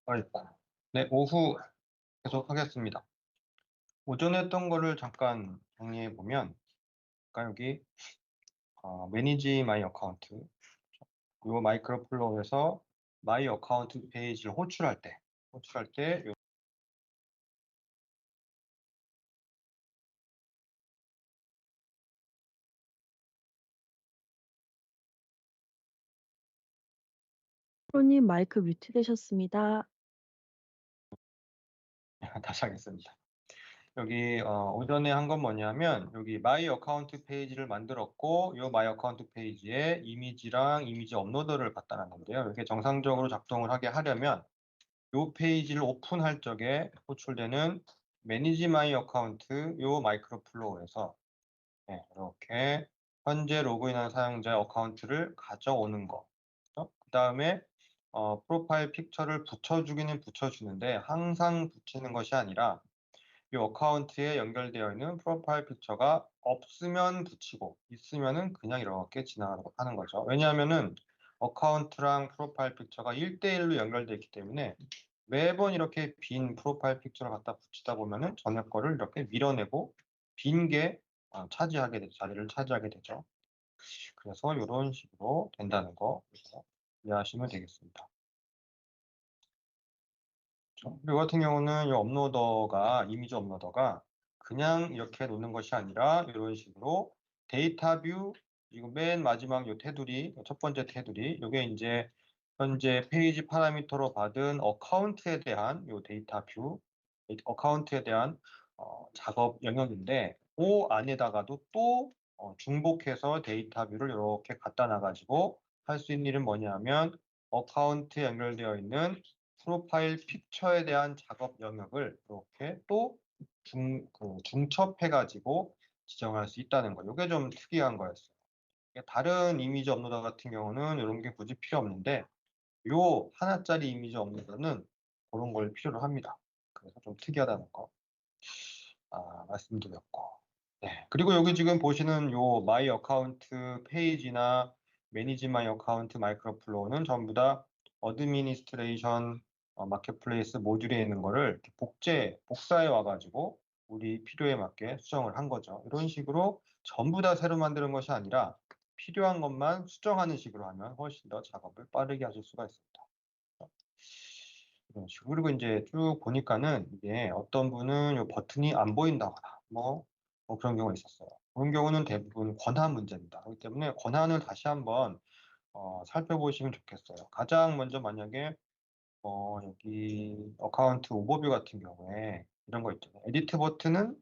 아이고. 네, 오후 계속 하겠습니다. 오전에 했던 거를 잠깐 정리해 보면, 아까 여기 매니지 마이 어카운트, 요 마이크로 플로우에서 마이 어카운트 페이지를 호출할 때 프로님 마이크 뮤트 되셨습니다. 다시 하겠습니다. 여기 오전에 한 건 뭐냐면 여기 마이 어카운트 페이지를 만들었고 요 마이 어카운트 페이지에 이미지랑 이미지 업로더를 갖다 놨는데요. 이게 정상적으로 작동을 하게 하려면 요 페이지를 오픈할 적에 호출되는 매니지 마이 어카운트 요 마이크로 플로우에서 이렇게 현재 로그인한 사용자의 어카운트를 가져오는 거. 그 다음에 프로파일 픽처를 붙여주기는 붙여주는데 항상 붙이는 것이 아니라 이 어카운트에 연결되어 있는 프로파일 픽처가 없으면 붙이고 있으면은 그냥 이렇게 지나가는 거죠. 왜냐하면은 어카운트랑 프로파일 픽처가 1대1로 연결되어 있기 때문에 매번 이렇게 빈 프로파일 픽처를 갖다 붙이다 보면은 전에 거를 이렇게 밀어내고 빈 게 차지하게 되죠. 자리를 차지하게 되죠. 그래서 이런 식으로 된다는 거 이해하시면 되겠습니다. 이 같은 경우는 이 업로더가 이미지 업로더가 그냥 이렇게 놓는 것이 아니라 이런 식으로 데이터 뷰 이거 맨 마지막 요 테두리 첫 번째 테두리 이게 이제 현재 페이지 파라미터로 받은 어카운트에 대한 요 데이터 뷰 어카운트에 대한 작업 영역인데 그 안에다가도 또 중복해서 데이터 뷰를 이렇게 갖다 놔가지고 할 수 있는 일은 뭐냐면 어카운트에 연결되어 있는 프로파일 픽처에 대한 작업 영역을 이렇게 또 중첩해가지고 지정할 수 있다는 거. 이게 좀 특이한 거였어요. 다른 이미지 업로더 같은 경우는 이런 게 굳이 필요 없는데 요 하나짜리 이미지 업로더는 그런 걸 필요로 합니다. 그래서 좀 특이하다는 거 말씀드렸고. 네. 그리고 여기 지금 보시는 요 마이 어카운트 페이지나 매니지 마이 어카운트 마이크로 플로우는 전부 다 어드미니스트레이션 마켓플레이스 모듈에 있는 거를 이렇게 복사해 와가지고 우리 필요에 맞게 수정을 한 거죠. 이런 식으로 전부 다 새로 만드는 것이 아니라 필요한 것만 수정하는 식으로 하면 훨씬 더 작업을 빠르게 하실 수가 있습니다. 이런 식으로. 그리고 이제 쭉 보니까는 이게 어떤 분은 요 버튼이 안 보인다거나 뭐 그런 경우가 있었어요. 그런 경우는 대부분 권한 문제입니다. 그렇기 때문에 권한을 다시 한번 살펴보시면 좋겠어요. 가장 먼저 만약에 여기 어카운트 오버뷰 같은 경우에 이런 거 있잖아요. 에디트 버튼은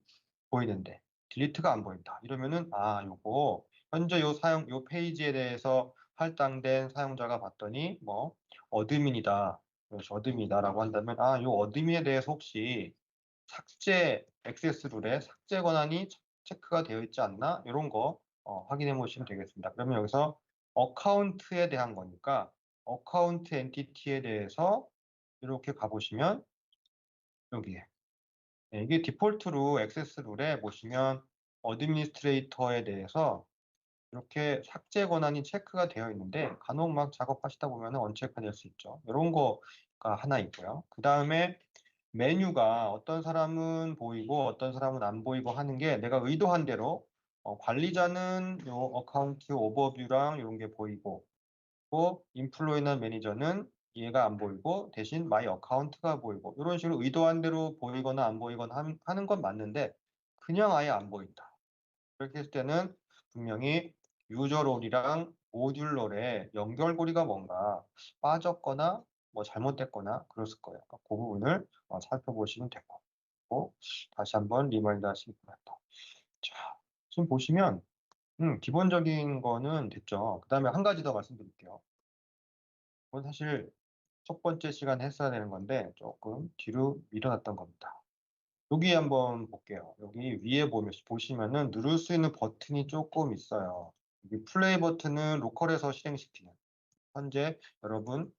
보이는데 딜리트가 안 보인다. 이러면은 요거 현재 요 페이지에 대해서 할당된 사용자가 봤더니 뭐 어드민이다. 그래서 어드민이다라고 한다면 요 어드민에 대해서 혹시 삭제 액세스 룰에 삭제 권한이 체크가 되어 있지 않나? 이런 거 확인해 보시면 되겠습니다. 그러면 여기서 어카운트에 대한 거니까 어카운트 엔티티에 대해서 이렇게 가보시면 여기에 이게 디폴트로 액세스 룰에 보시면 어드미니스트레이터에 대해서 이렇게 삭제 권한이 체크가 되어 있는데 간혹 막 작업하시다 보면 언체크가 될 수 있죠. 이런 거가 하나 있고요. 그 다음에 메뉴가 어떤 사람은 보이고 어떤 사람은 안 보이고 하는 게 내가 의도한 대로 관리자는 요 어카운트 오버뷰랑 이런 게 보이고 또 인플루이나 매니저는 얘가 안 보이고 대신 마이 어카운트가 보이고 이런 식으로 의도한 대로 보이거나 안 보이거나 하는 건 맞는데 그냥 아예 안 보인다. 그렇게 했을 때는 분명히 유저 롤이랑 모듈 롤의 연결고리가 뭔가 빠졌거나 뭐 잘못됐거나 그랬을 거예요. 그러니까 그 부분을 살펴보시면 되고 다시 한번 리마인드 하시기 바랍니다. 자, 지금 보시면 기본적인 거는 됐죠. 그 다음에 한 가지 더 말씀드릴게요. 이건 사실 첫 번째 시간에 했어야 되는 건데 조금 뒤로 밀어놨던 겁니다. 여기 한번 볼게요. 여기 위에 보시면은 누를 수 있는 버튼이 조금 있어요. 여기 플레이 버튼은 로컬에서 실행시키는 현재 여러분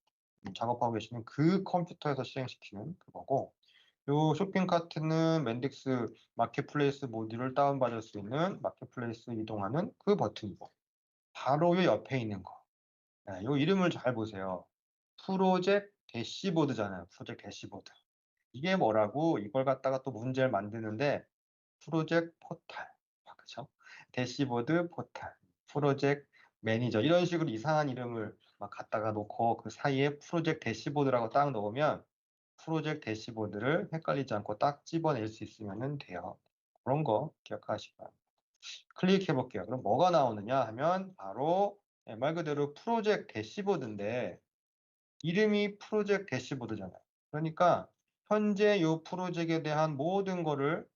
작업하고 계시는 그 컴퓨터에서 실행시키는 그거고 요 쇼핑 카트는 맨딕스 마켓플레이스 모듈을 다운받을 수 있는 마켓플레이스 이동하는 그 버튼이고 바로 요 옆에 있는 거. 요 이름을 잘 보세요. 프로젝트 대시보드잖아요. 프로젝트 대시보드. 이게 뭐라고 이걸 갖다가 또 문제를 만드는데 프로젝트 포탈. 그쵸? 대시보드 포탈, 프로젝트 매니저 이런 식으로 이상한 이름을 막 갖다가 놓고 그 사이에 프로젝트 대시보드라고 딱 넣으면 프로젝트 대시보드를 헷갈리지 않고 딱 집어낼 수 있으면 돼요. 그런 거 기억하시기 바랍니다. 클릭해 볼게요. 그럼 뭐가 나오느냐 하면 바로 말 그대로 프로젝트 대시보드인데 이름이 프로젝트 대시보드잖아요. 그러니까 현재 이 프로젝트에 대한 모든 거를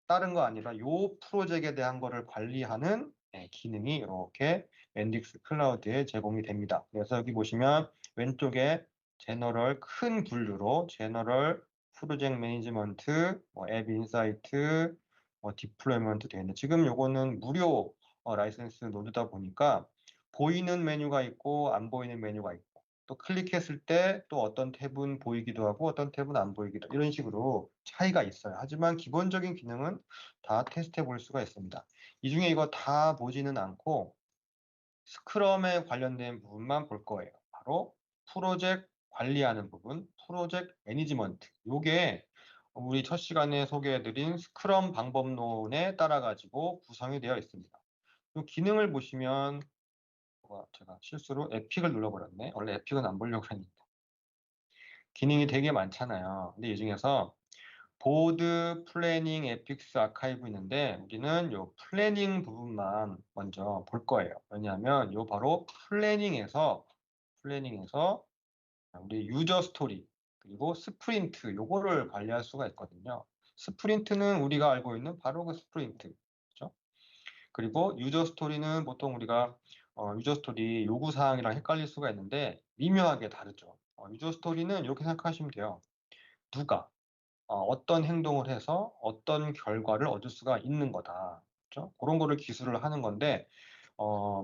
다른 거 아니라 이 프로젝트에 대한 거를 관리하는 기능이 이렇게 멘딕스 클라우드에 제공이 됩니다. 그래서 여기 보시면 왼쪽에 제너럴 큰 분류로 제너럴 프로젝트 매니지먼트, 앱 인사이트, 디플로이먼트 되어 있는데 지금 요거는 무료 라이센스 노드다 보니까 보이는 메뉴가 있고 안 보이는 메뉴가 있고 또 클릭했을 때 또 어떤 탭은 보이기도 하고 어떤 탭은 안 보이기도 하고 이런 식으로 차이가 있어요. 하지만 기본적인 기능은 다 테스트해 볼 수가 있습니다. 이 중에 이거 다 보지는 않고 스크럼에 관련된 부분만 볼 거예요. 바로 프로젝트 관리하는 부분, 프로젝트 매니지먼트. 요게 우리 첫 시간에 소개해드린 스크럼 방법론에 따라 가지고 구성이 되어 있습니다. 이 기능을 보시면 제가 실수로 에픽을 눌러버렸네. 원래 에픽은 안 보려고 했는데. 기능이 되게 많잖아요. 근데 이 중에서 보드 플래닝 에픽스 아카이브 있는데 우리는 요 플래닝 부분만 먼저 볼 거예요. 왜냐하면 요 바로 플래닝에서 우리 유저 스토리 그리고 스프린트 요거를 관리할 수가 있거든요. 스프린트는 우리가 알고 있는 바로 그 스프린트. 그렇죠? 그리고 유저 스토리는 보통 우리가 유저 스토리 요구 사항이랑 헷갈릴 수가 있는데 미묘하게 다르죠. 유저 스토리는 이렇게 생각하시면 돼요. 누가 어떤 행동을 해서 어떤 결과를 얻을 수가 있는 거다. 그렇죠? 그런 거를 기술을 하는 건데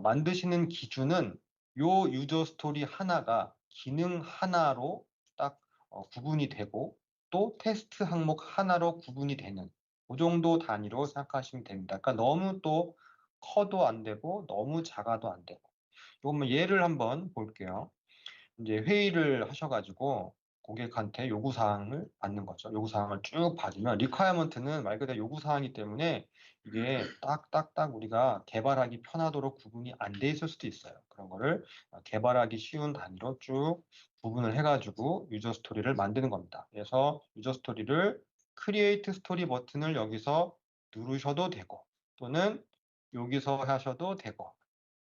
만드시는 기준은 요 유저 스토리 하나가 기능 하나로 딱 구분이 되고 또 테스트 항목 하나로 구분이 되는 그 정도 단위로 생각하시면 됩니다. 그러니까 너무 또 커도 안 되고 너무 작아도 안 되고. 이거 예를 한번 볼게요. 이제 회의를 하셔가지고 고객한테 요구사항을 받는 거죠. 요구사항을 쭉 받으면 리퀘어먼트는 말 그대로 요구사항이기 때문에 이게 딱딱딱 우리가 개발하기 편하도록 구분이 안 돼 있을 수도 있어요. 그런 거를 개발하기 쉬운 단위로 쭉 구분을 해가지고 유저 스토리를 만드는 겁니다. 그래서 유저 스토리를 크리에이트 스토리 버튼을 여기서 누르셔도 되고 또는 여기서 하셔도 되고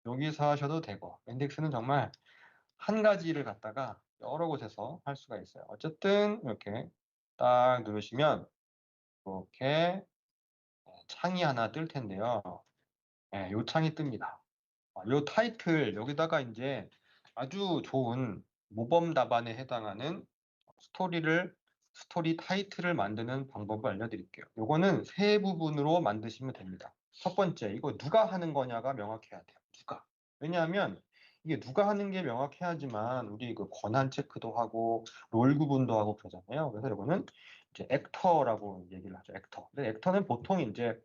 여기서 하셔도 되고 멘딕스는 정말 한 가지를 갖다가 여러 곳에서 할 수가 있어요. 어쨌든 이렇게 딱 누르시면 이렇게 창이 하나 뜰 텐데요. 요 창이 뜹니다. 요 타이틀 여기다가 이제 아주 좋은 모범 답안에 해당하는 스토리 타이틀을 만드는 방법을 알려드릴게요. 요거는 세 부분으로 만드시면 됩니다. 첫 번째, 이거 누가 하는 거냐가 명확해야 돼요. 누가. 왜냐하면 이게 누가 하는 게 명확해야지만 우리 그 권한 체크도 하고 롤 구분도 하고 그러잖아요. 그래서 이거는 이제 액터라고 얘기를 하죠. 액터. 근데 액터는 보통 이제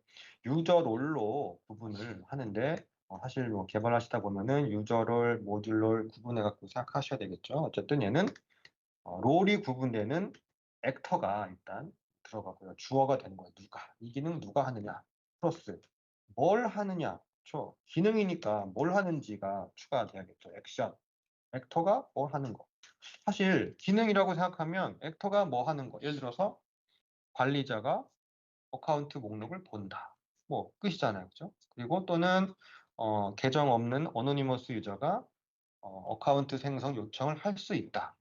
유저 롤로 구분을 하는데 사실 뭐 개발하시다 보면은 유저를 모듈로 구분해 갖고 생각하셔야 되겠죠. 어쨌든 얘는 롤이 구분되는 액터가 일단 들어가고요. 주어가 되는 거예요. 누가. 이 기능 누가 하느냐. 플러스 뭘 하느냐. 그렇죠. 기능이니까 뭘 하는지가 추가돼야겠죠. 액션. 액터가 뭘 하는 거. 사실 기능이라고 생각하면 액터가 뭐 하는 거. 예를 들어서 관리자가 어카운트 목록을 본다. 뭐 끝이잖아요. 그죠? 그리고 또는 계정 없는 어노니머스 유저가 어카운트 생성 요청을 할 수 있다.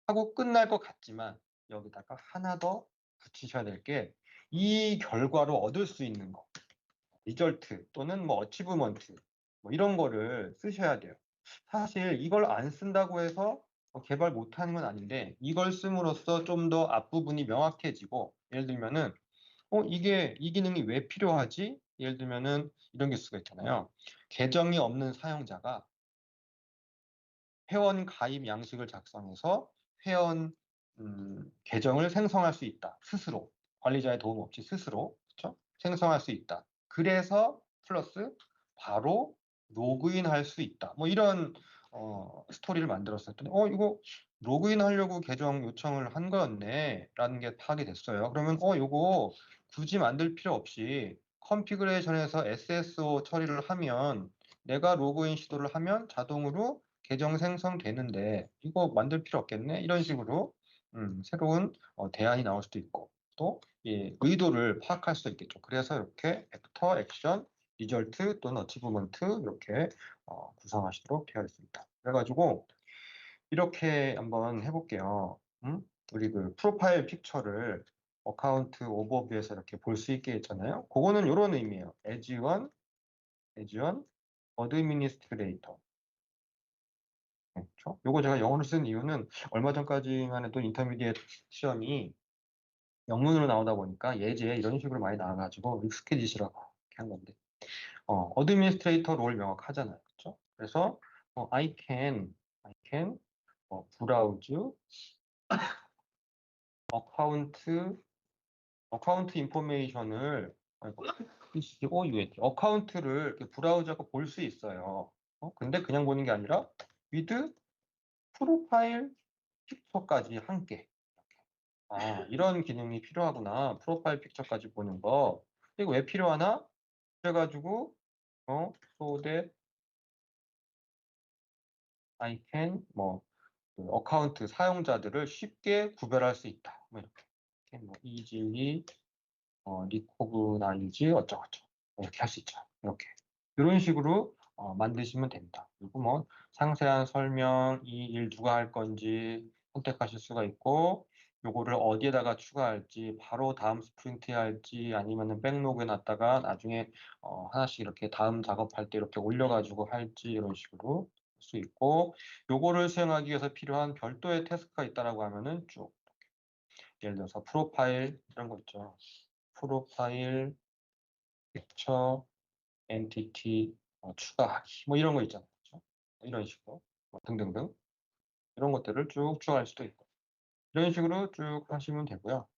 하고 끝날 것 같지만 여기다가 하나 더 붙이셔야 될 게 이 결과로 얻을 수 있는 거, 리절트 또는 뭐 어치브먼트 뭐 이런 거를 쓰셔야 돼요. 사실 이걸 안 쓴다고 해서 개발 못하는 건 아닌데 이걸 씀으로써 좀 더 앞부분이 명확해지고 예를 들면은 이게 이 기능이 왜 필요하지? 예를 들면은 이런 게 수가 있잖아요. 계정이 없는 사용자가 회원 가입 양식을 작성해서 회원 계정을 생성할 수 있다. 스스로. 관리자의 도움 없이 스스로. 그렇죠? 생성할 수 있다. 그래서 플러스 바로 로그인 할 수 있다. 뭐 이런 스토리를 만들었어요. 했더니 이거 로그인 하려고 계정 요청을 한 거였네 라는 게 파악이 됐어요. 그러면 이거 굳이 만들 필요 없이 컨피그레이션에서 SSO 처리를 하면 내가 로그인 시도를 하면 자동으로 계정 생성되는데 이거 만들 필요 없겠네? 이런 식으로 새로운 대안이 나올 수도 있고 또 의도를 파악할 수도 있겠죠. 그래서 이렇게 액터, 액션, 리절트 또는 어치브먼트 이렇게 구성하시도록 되어 있습니다. 그래가지고 이렇게 한번 해볼게요. 우리 그 프로파일 픽처를 어카운트 오버뷰에서 이렇게 볼 수 있게 했잖아요. 그거는 이런 의미예요. as one administrator. 그렇죠? 요거 제가 영어로 쓴 이유는 얼마 전까지만 해도 인터미디엇 시험이 영문으로 나오다 보니까 예제 이런 식으로 많이 나와가지고 익숙해지시라고 이렇게 한 건데 어드미니스트레이터 롤 명확하잖아요. 그렇죠? 그래서 I can browse 어카운트 인포메이션을 어카운트를 이렇게 브라우저가 볼 수 있어요. 근데 그냥 보는 게 아니라 with 프로파일 픽처까지 함께. 이런 기능이 필요하구나. 프로파일 픽처까지 보는 거. 이거 왜 필요하나? 그래가지고 so that I can 그 어카운트 사용자들을 쉽게 구별할 수 있다. 뭐 이렇게 뭐 easily recognize 어쩌고저쩌고 이렇게 할 수 있죠. 이렇게 이런 식으로 만드시면 됩니다. 그리고 뭐 상세한 설명, 이 일 누가 할 건지 선택하실 수가 있고 요거를 어디에다가 추가할지 바로 다음 스프린트에 할지 아니면은 백로그에 놨다가 나중에 하나씩 이렇게 다음 작업할 때 이렇게 올려가지고 할지 이런 식으로 할 수 있고 요거를 수행하기 위해서 필요한 별도의 태스크가 있다라고 하면은 쭉 예를 들어서 프로파일 이런 거 있죠. 프로파일, 픽처, 엔티티, 추가하기 뭐 이런 거 있잖아요. 그렇죠? 이런 식으로 등등등 이런 것들을 쭉 추가할 수도 있고 이런 식으로 쭉 하시면 되고요.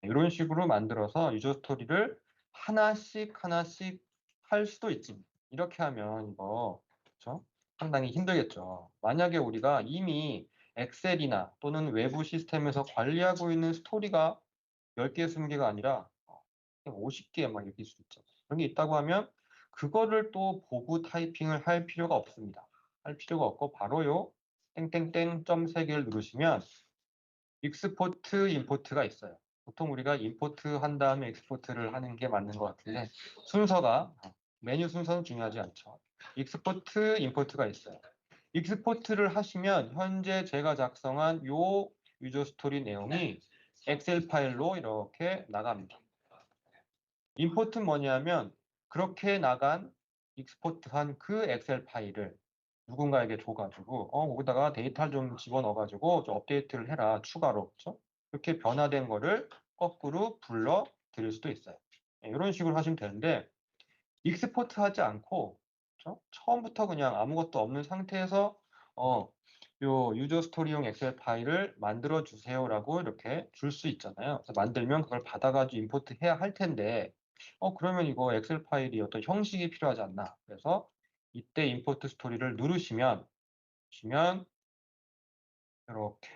이런 식으로 만들어서 유저 스토리를 하나씩 하나씩 할 수도 있지. 이렇게 하면 이거 그렇죠? 상당히 힘들겠죠. 만약에 우리가 이미 엑셀이나 또는 외부 시스템에서 관리하고 있는 스토리가 10개, 20개가 아니라 50개 막 이렇게 있을 수 있죠. 그런 게 있다고 하면 그거를 또 보고 타이핑을 할 필요가 없습니다. 할 필요가 없고 바로요. 땡땡땡 점 3개를 누르시면 익스포트, 임포트가 있어요. 보통 우리가 임포트 한 다음에 익스포트를 하는 게 맞는 것 같은데 순서가 메뉴 순서는 중요하지 않죠. 익스포트, 임포트가 있어요. 익스포트를 하시면 현재 제가 작성한 요 유저 스토리 내용이 엑셀 파일로 이렇게 나갑니다. 임포트는 뭐냐면 그렇게 나간 익스포트한 그 엑셀 파일을 누군가에게 줘가지고 거기다가 데이터를 좀 집어넣어가지고 좀 업데이트를 해라 추가로 그렇죠? 이렇게 변화된 거를 거꾸로 불러 드릴 수도 있어요. 이런 식으로 하시면 되는데 익스포트 하지 않고 그렇죠? 처음부터 그냥 아무것도 없는 상태에서 요 유저 스토리용 엑셀 파일을 만들어 주세요라고 이렇게 줄 수 있잖아요. 그래서 만들면 그걸 받아가지고 임포트 해야 할 텐데 그러면 이거 엑셀 파일이 어떤 형식이 필요하지 않나. 그래서 이때 임포트 스토리를 보시면 이렇게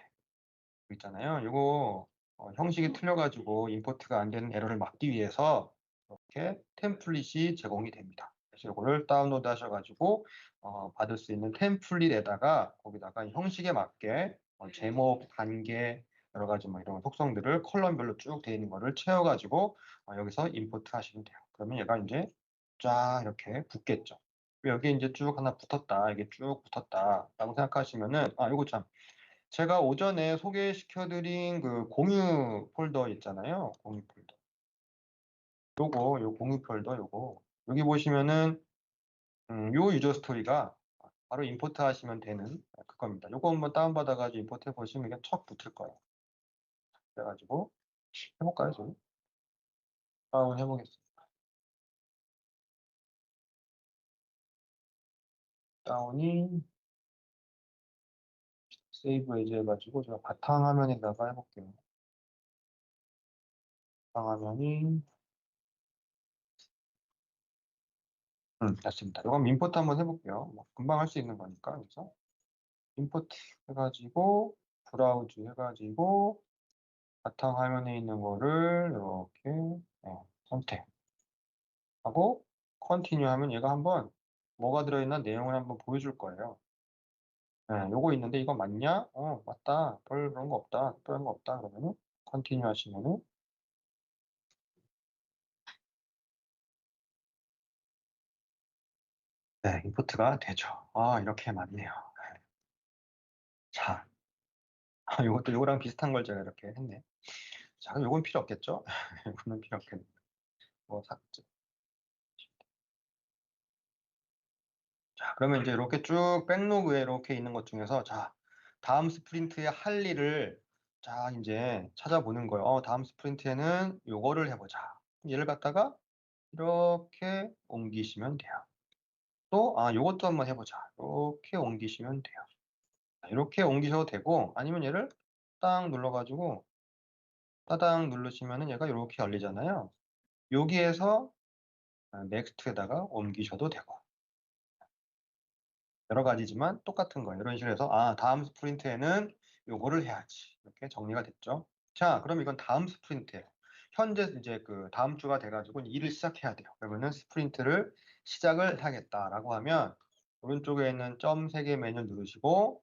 있잖아요. 이거 형식이 틀려가지고 임포트가 안 되는 에러를 막기 위해서 이렇게 템플릿이 제공이 됩니다. 그래서 이거를 다운로드 하셔가지고 받을 수 있는 템플릿에다가 거기다가 형식에 맞게 제목, 단계, 여러 가지 뭐 이런 속성들을 컬럼별로 쭉 되어 있는 거를 채워가지고 여기서 임포트 하시면 돼요. 그러면 얘가 이제 쫙 이렇게 붙겠죠. 여기 이제 쭉 하나 붙었다, 이게 쭉 붙었다라고 생각하시면은 이거 참 제가 오전에 소개시켜드린 그 공유 폴더 있잖아요. 공유 폴더. 요 공유 폴더 요거. 여기 보시면은 요 유저 스토리가 바로 임포트 하시면 되는 그겁니다. 요거 한번 다운받아가지고 임포트 해보시면 이게 척 붙을 거예요. 그래가지고 해볼까요, 저희? 다운 해보겠습니다. 다운이 세이브 에즈 해가지고 제가 바탕화면에다가 해볼게요. 바탕화면이 됐습니다. 이건 임포트 한번 해볼게요. 뭐 금방 할 수 있는 거니까. 그래서 임포트 해가지고 브라우즈 해가지고 바탕화면에 있는 거를 이렇게 선택하고 컨티뉴 하면 얘가 한번 뭐가 들어있나 내용을 한번 보여줄 거예요. 요거 있는데 이거 맞냐? 맞다. 별 그런 거 없다. 특별한 거 없다. 그러면은 컨티뉴 하시면은 네, 임포트가 되죠. 이렇게 맞네요. 자, 요것도 요거랑 비슷한 걸 제가 이렇게 했네. 자, 그럼 요건 필요 없겠죠? 요거는 필요 없겠네. 뭐 삭제. 자, 그러면 이제 이렇게 쭉 백로그에 이렇게 있는 것 중에서 자, 다음 스프린트에 할 일을 자, 이제 찾아보는 거예요. 다음 스프린트에는 요거를 해보자. 얘를 갖다가 이렇게 옮기시면 돼요. 또, 요것도 한번 해보자. 이렇게 옮기시면 돼요. 자, 이렇게 옮기셔도 되고, 아니면 얘를 딱 눌러가지고, 따당 누르시면은 얘가 이렇게 열리잖아요. 여기에서 넥스트에다가 옮기셔도 되고, 여러 가지지만 똑같은 거예요. 이런 식으로 해서 다음 스프린트에는 요거를 해야지. 이렇게 정리가 됐죠. 자, 그럼 이건 다음 스프린트예요. 현재 이제 그 다음 주가 돼가지고 일을 시작해야 돼요. 그러면은 스프린트를 시작을 하겠다라고 하면 오른쪽에 있는 점 3개 메뉴 누르시고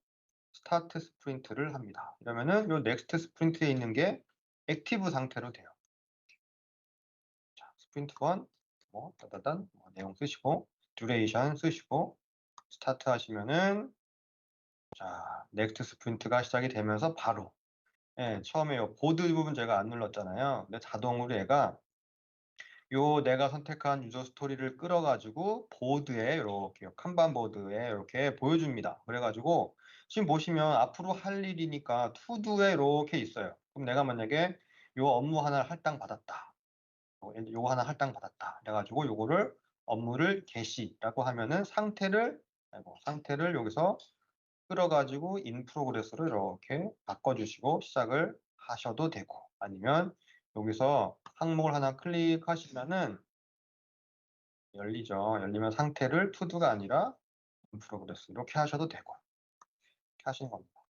스타트 스프린트를 합니다. 이러면은 요 넥스트 스프린트에 있는 게 액티브 상태로 돼요. 자, 스프린트 1, 따다단, 내용 쓰시고, 듀레이션 쓰시고, 스타트 하시면은 자, 넥스트 스프린트가 시작이 되면서 바로 처음에 요 보드 부분 제가 안 눌렀잖아요. 근데 자동으로 얘가 요 내가 선택한 유저 스토리를 끌어가지고 보드에 이렇게 칸반 보드에 이렇게 보여줍니다. 그래가지고 지금 보시면 앞으로 할 일이니까 투두에 이렇게 있어요. 그럼 내가 만약에 요 업무 하나 할당 받았다. 요거 하나 할당 받았다. 그래가지고 요거를 업무를 개시라고 하면은 상태를 여기서 끌어가지고 인 프로그레스로 이렇게 바꿔주시고 시작을 하셔도 되고 아니면 여기서 항목을 하나 클릭하시면은 열리죠. 열리면 상태를 투두가 아니라 인 프로그레스 이렇게 하셔도 되고 이렇게 하시는 겁니다.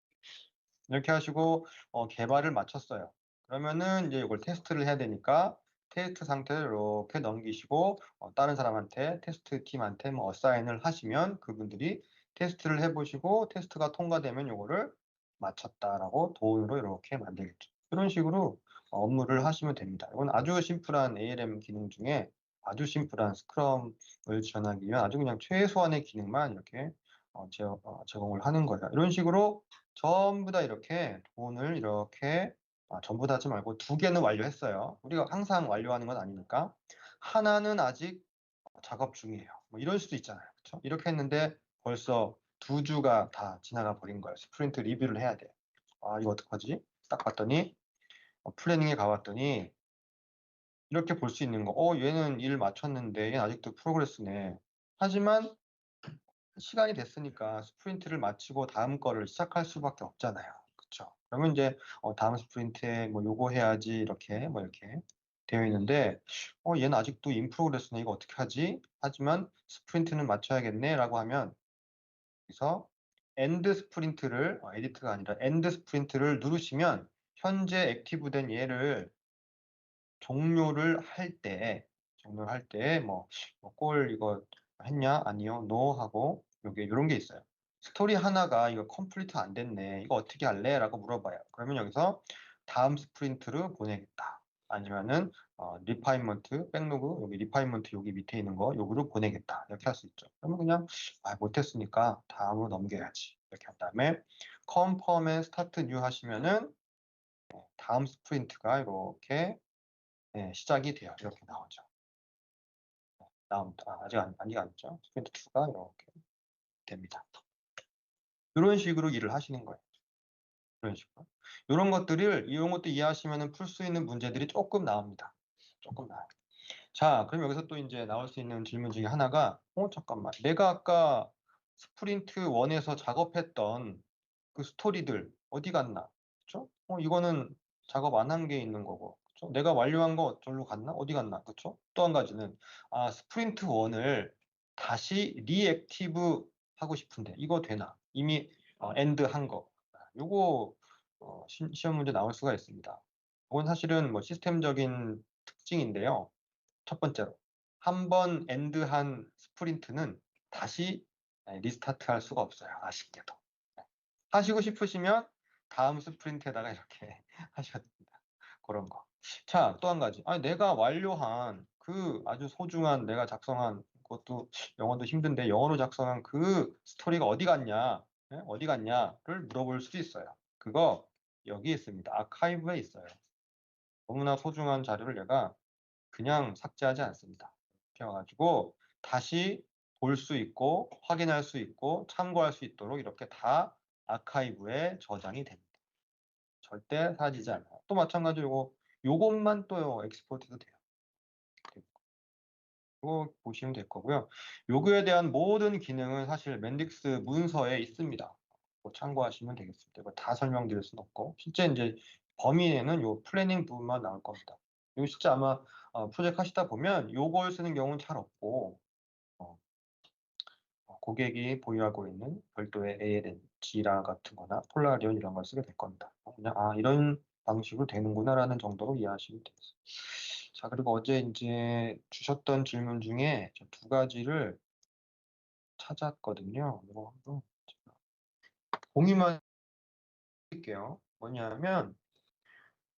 이렇게 하시고 개발을 마쳤어요. 그러면은 이제 이걸 테스트를 해야 되니까 테스트 상태를 이렇게 넘기시고 다른 사람한테 테스트 팀한테 뭐 어사인을 하시면 그분들이 테스트를 해보시고 테스트가 통과되면 이거를 마쳤다라고 도안으로 이렇게 만들겠죠. 이런 식으로 업무를 하시면 됩니다. 이건 아주 심플한 ALM 기능 중에 아주 심플한 스크럼을 지원하기 위한 아주 그냥 최소한의 기능만 이렇게 제공을 하는 거예요. 이런 식으로 전부 다 이렇게 돈을 이렇게 전부 다 하지 말고 2개는 완료했어요. 우리가 항상 완료하는 건 아니니까 하나는 아직 작업 중이에요. 뭐 이럴 수도 있잖아요. 그렇죠? 이렇게 했는데 벌써 2주가 다 지나가 버린 거예요. 스프린트 리뷰를 해야 돼. 이거 어떡하지? 딱 봤더니 플래닝에 가봤더니 이렇게 볼 수 있는 거. 얘는 일 마쳤는데 얘는 아직도 프로그레스네. 하지만 시간이 됐으니까 스프린트를 마치고 다음 거를 시작할 수밖에 없잖아요. 그렇죠? 그러면 이제 다음 스프린트에 뭐 요거 해야지 이렇게 뭐 이렇게 되어 있는데 얘는 아직도 인 프로그레스네 이거 어떻게 하지? 하지만 스프린트는 맞춰야겠네라고 하면 여기서 엔드 스프린트를 에디트가 아니라 엔드 스프린트를 누르시면 현재 액티브된 얘를 종료를 할 때, 골 이거 했냐? 아니요. 노 하고, 요게, 요런 게 있어요. 스토리 하나가 이거 컴플리트 안 됐네. 이거 어떻게 할래? 라고 물어봐요. 그러면 여기서 다음 스프린트를 보내겠다. 아니면은, 리파인먼트, 백로그, 여기 리파인먼트 여기 밑에 있는 거, 요거를 보내겠다. 이렇게 할 수 있죠. 그러면 그냥, 못했으니까 다음으로 넘겨야지. 이렇게 한 다음에, 컨펌 앤 스타트 뉴 하시면은, 다음 스프린트가 이렇게 시작이 돼요. 이렇게 나오죠. 아직 아니죠. 스프린트 2가 이렇게 됩니다. 이런 식으로 일을 하시는 거예요. 이런 식으로. 이런 것도 이해하시면 풀 수 있는 문제들이 조금 나옵니다. 조금 나와요. 자, 그럼 여기서 또 이제 나올 수 있는 질문 중에 하나가, 잠깐만. 내가 아까 스프린트 1에서 작업했던 그 스토리들 어디 갔나? 그쵸? 이거는 작업 안 한 게 있는 거고. 그쵸? 내가 완료한 거 어디로 갔나? 어디 갔나? 그쵸? 또 한 가지는, 스프린트 1을 다시 리액티브 하고 싶은데 이거 되나? 이미 엔드 한 거. 요거 시험 문제 나올 수가 있습니다. 이건 사실은 뭐 시스템적인 특징인데요. 첫 번째로 한 번 엔드한 스프린트는 다시 리스타트 할 수가 없어요. 아쉽게도. 하시고 싶으시면 다음 스프린트에다가 이렇게 하셔야 됩니다. 그런 거. 자, 또 한 가지. 아니, 내가 완료한 그 아주 소중한 내가 작성한 그것도 영어도 힘든데 영어로 작성한 그 스토리가 어디 갔냐? 예? 어디 갔냐를 물어볼 수도 있어요. 그거 여기 있습니다. 아카이브에 있어요. 너무나 소중한 자료를 내가 그냥 삭제하지 않습니다. 이렇게 와가지고 다시 볼 수 있고 확인할 수 있고 참고할 수 있도록 이렇게 다 아카이브에 저장이 됩니다. 절대 사라지지 않아요. 또 마찬가지로 요것만 또 엑스포트도 돼요. 이거 보시면 될 거고요. 요거에 대한 모든 기능은 사실 맨딕스 문서에 있습니다. 뭐 참고하시면 되겠습니다. 이거 다 설명드릴 수는 없고 실제 이제 범위에는 요 플래닝 부분만 나올 겁니다. 이거 진짜 아마 프로젝트 하시다 보면 요걸 쓰는 경우는 잘 없고 어, 고객이 보유하고 있는 별도의 ALN, 지라 같은 거나 폴라리온 이런 걸 쓰게 될 겁니다. 그냥 이런 방식으로 되는구나라는 정도로 이해하시면 되겠습니다. 자, 그리고 어제 이제 주셨던 질문 중에 저 두 가지를 찾았거든요. 이거 한번 제가 공유만 할게요. 뭐냐면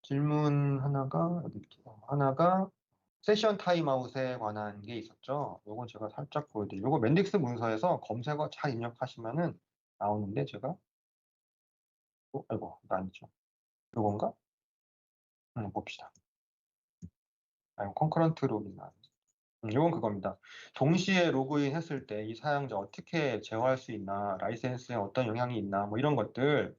질문 하나가 어디 있지? 하나가 세션 타임아웃에 관한 게 있었죠. 요건 제가 살짝 보여드릴게요. 요거 맨딕스 문서에서 검색어 잘 입력하시면은 나오는데 제가 아이고 이거 아니죠. 요건가? 봅시다. 컨커런트 로그인 이건 그겁니다. 동시에 로그인 했을 때 이 사용자 어떻게 제어할 수 있나, 라이센스에 어떤 영향이 있나, 뭐 이런 것들에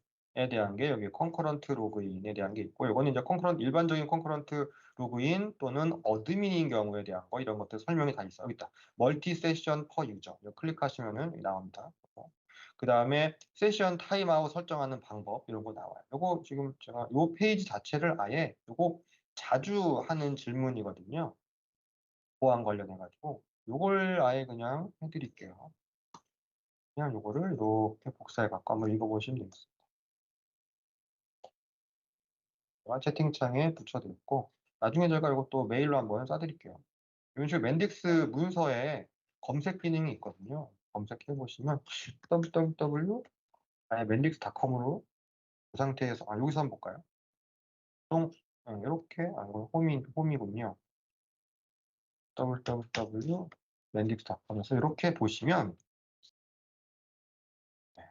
대한 게 여기 컨커런트 로그인에 대한 게 있고, 이거는 이제 일반적인 컨커런트 로그인 또는 어드민인 경우에 대한 거, 이런 것들 설명이 다 있어요. 여기 있다. 멀티 세션 퍼 유저. 이거 클릭하시면은 나옵니다. 그 다음에 세션 타임아웃 설정하는 방법, 이런 거 나와요. 요거 지금 제가 요 페이지 자체를 아예 요거 자주 하는 질문이거든요. 보안 관련해가지고 요걸 아예 그냥 해드릴게요. 그냥 요거를 이렇게 복사해갖고 한번 읽어보시면 되겠습니다. 제가 채팅창에 붙여드렸고 나중에 제가 이것도 메일로 한번 쏴드릴게요. 이런 식으로 맨딕스 문서에 검색 기능이 있거든요. 검색해보시면 www 아예 맨딕스닷컴으로 그 상태에서 여기서 한번 볼까요? 이렇게 이건 홈이군요. www 맨딕스닷컴에서 이렇게 보시면 네,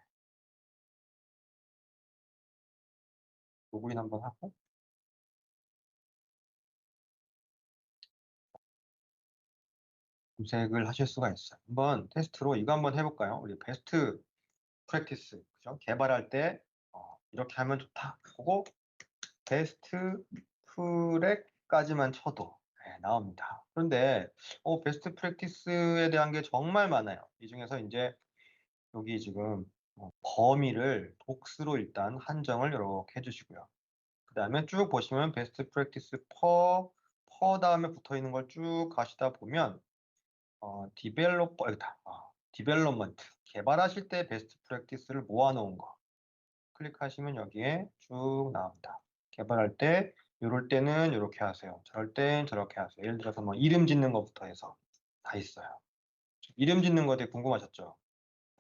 로그인 한번 하고 검색을 하실 수가 있어요. 한번 테스트로 이거 한번 해볼까요? 우리 베스트 프랙티스, 그죠? 개발할 때 이렇게 하면 좋다. 보고 베스트 프랙까지만 쳐도 나옵니다. 그런데 베스트 프랙티스에 대한 게 정말 많아요. 이 중에서 이제 여기 지금 범위를 독스로 일단 한정을 이렇게 해주시고요. 그 다음에 쭉 보시면 베스트 프랙티스 퍼 다음에 붙어 있는 걸 쭉 가시다 보면 여기다. 디벨롭먼트. 개발하실 때 베스트 프랙티스를 모아놓은 거. 클릭하시면 여기에 쭉 나옵니다. 개발할 때, 이럴 때는 이렇게 하세요. 저럴 땐 저렇게 하세요. 예를 들어서 뭐 이름 짓는 것부터 해서 다 있어요. 이름 짓는 거 되게 궁금하셨죠?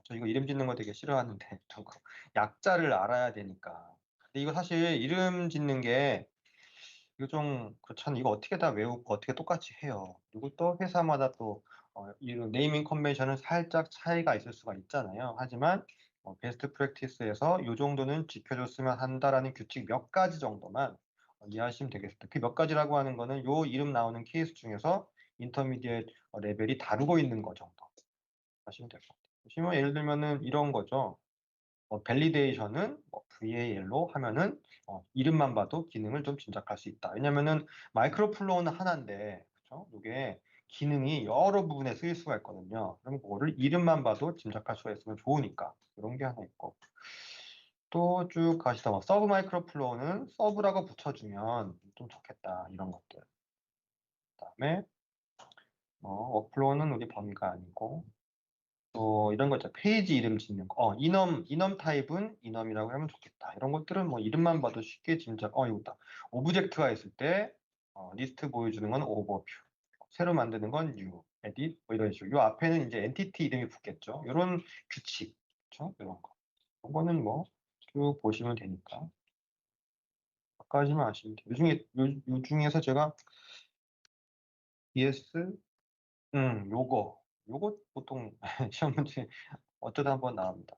저 이거 이름 짓는 거 되게 싫어하는데, 저거 약자를 알아야 되니까. 근데 이거 사실 이름 짓는 게 이거 좀 그렇잖아요. 이거 어떻게 다 외우고 어떻게 똑같이 해요. 그리고 또 회사마다 또 이런 네이밍 컨벤션은 살짝 차이가 있을 수가 있잖아요. 하지만 베스트 프랙티스에서 이 정도는 지켜줬으면 한다라는 규칙 몇 가지 정도만 이해하시면 되겠습니다. 그 몇 가지라고 하는 거는 요 이름 나오는 케이스 중에서 인터미디엇 레벨이 다루고 있는 거 정도 하시면 될 것 같아요. 보시면 예를 들면은 이런 거죠. 밸리데이션은 VAL로 하면은 이름만 봐도 기능을 좀 짐작할 수 있다. 왜냐면은 마이크로 플로우는 하나인데, 그죠? 이게 기능이 여러 부분에 쓰일 수가 있거든요. 그럼 그거를 이름만 봐도 짐작할 수가 있으면 좋으니까 이런 게 하나 있고 또 쭉 가시다 서브 마이크로 플로우는 서브라고 붙여주면 좀 좋겠다 이런 것들. 그다음에 워크플로우는 우리 범위가 아니고 또 이런 거 있죠. 페이지 이름 짓는 거. 이넘 타입은 이넘이라고 하면 좋겠다. 이런 것들은 뭐 이름만 봐도 쉽게 짐작. 이거다. 오브젝트가 있을 때 리스트 보여주는 건 오버뷰. 새로 만드는 건 new, edit 뭐 이런 식으로. 요 앞에는 이제 엔티티 이름이 붙겠죠. 이런 규칙. 그렇죠? 이런 거. 이런 거는 뭐 쭉 보시면 되니까. 몇 가지만 아시면 돼요. 요 중에서 제가 ES, 요거 보통 시험 문제 어쩌다 한번 나옵니다.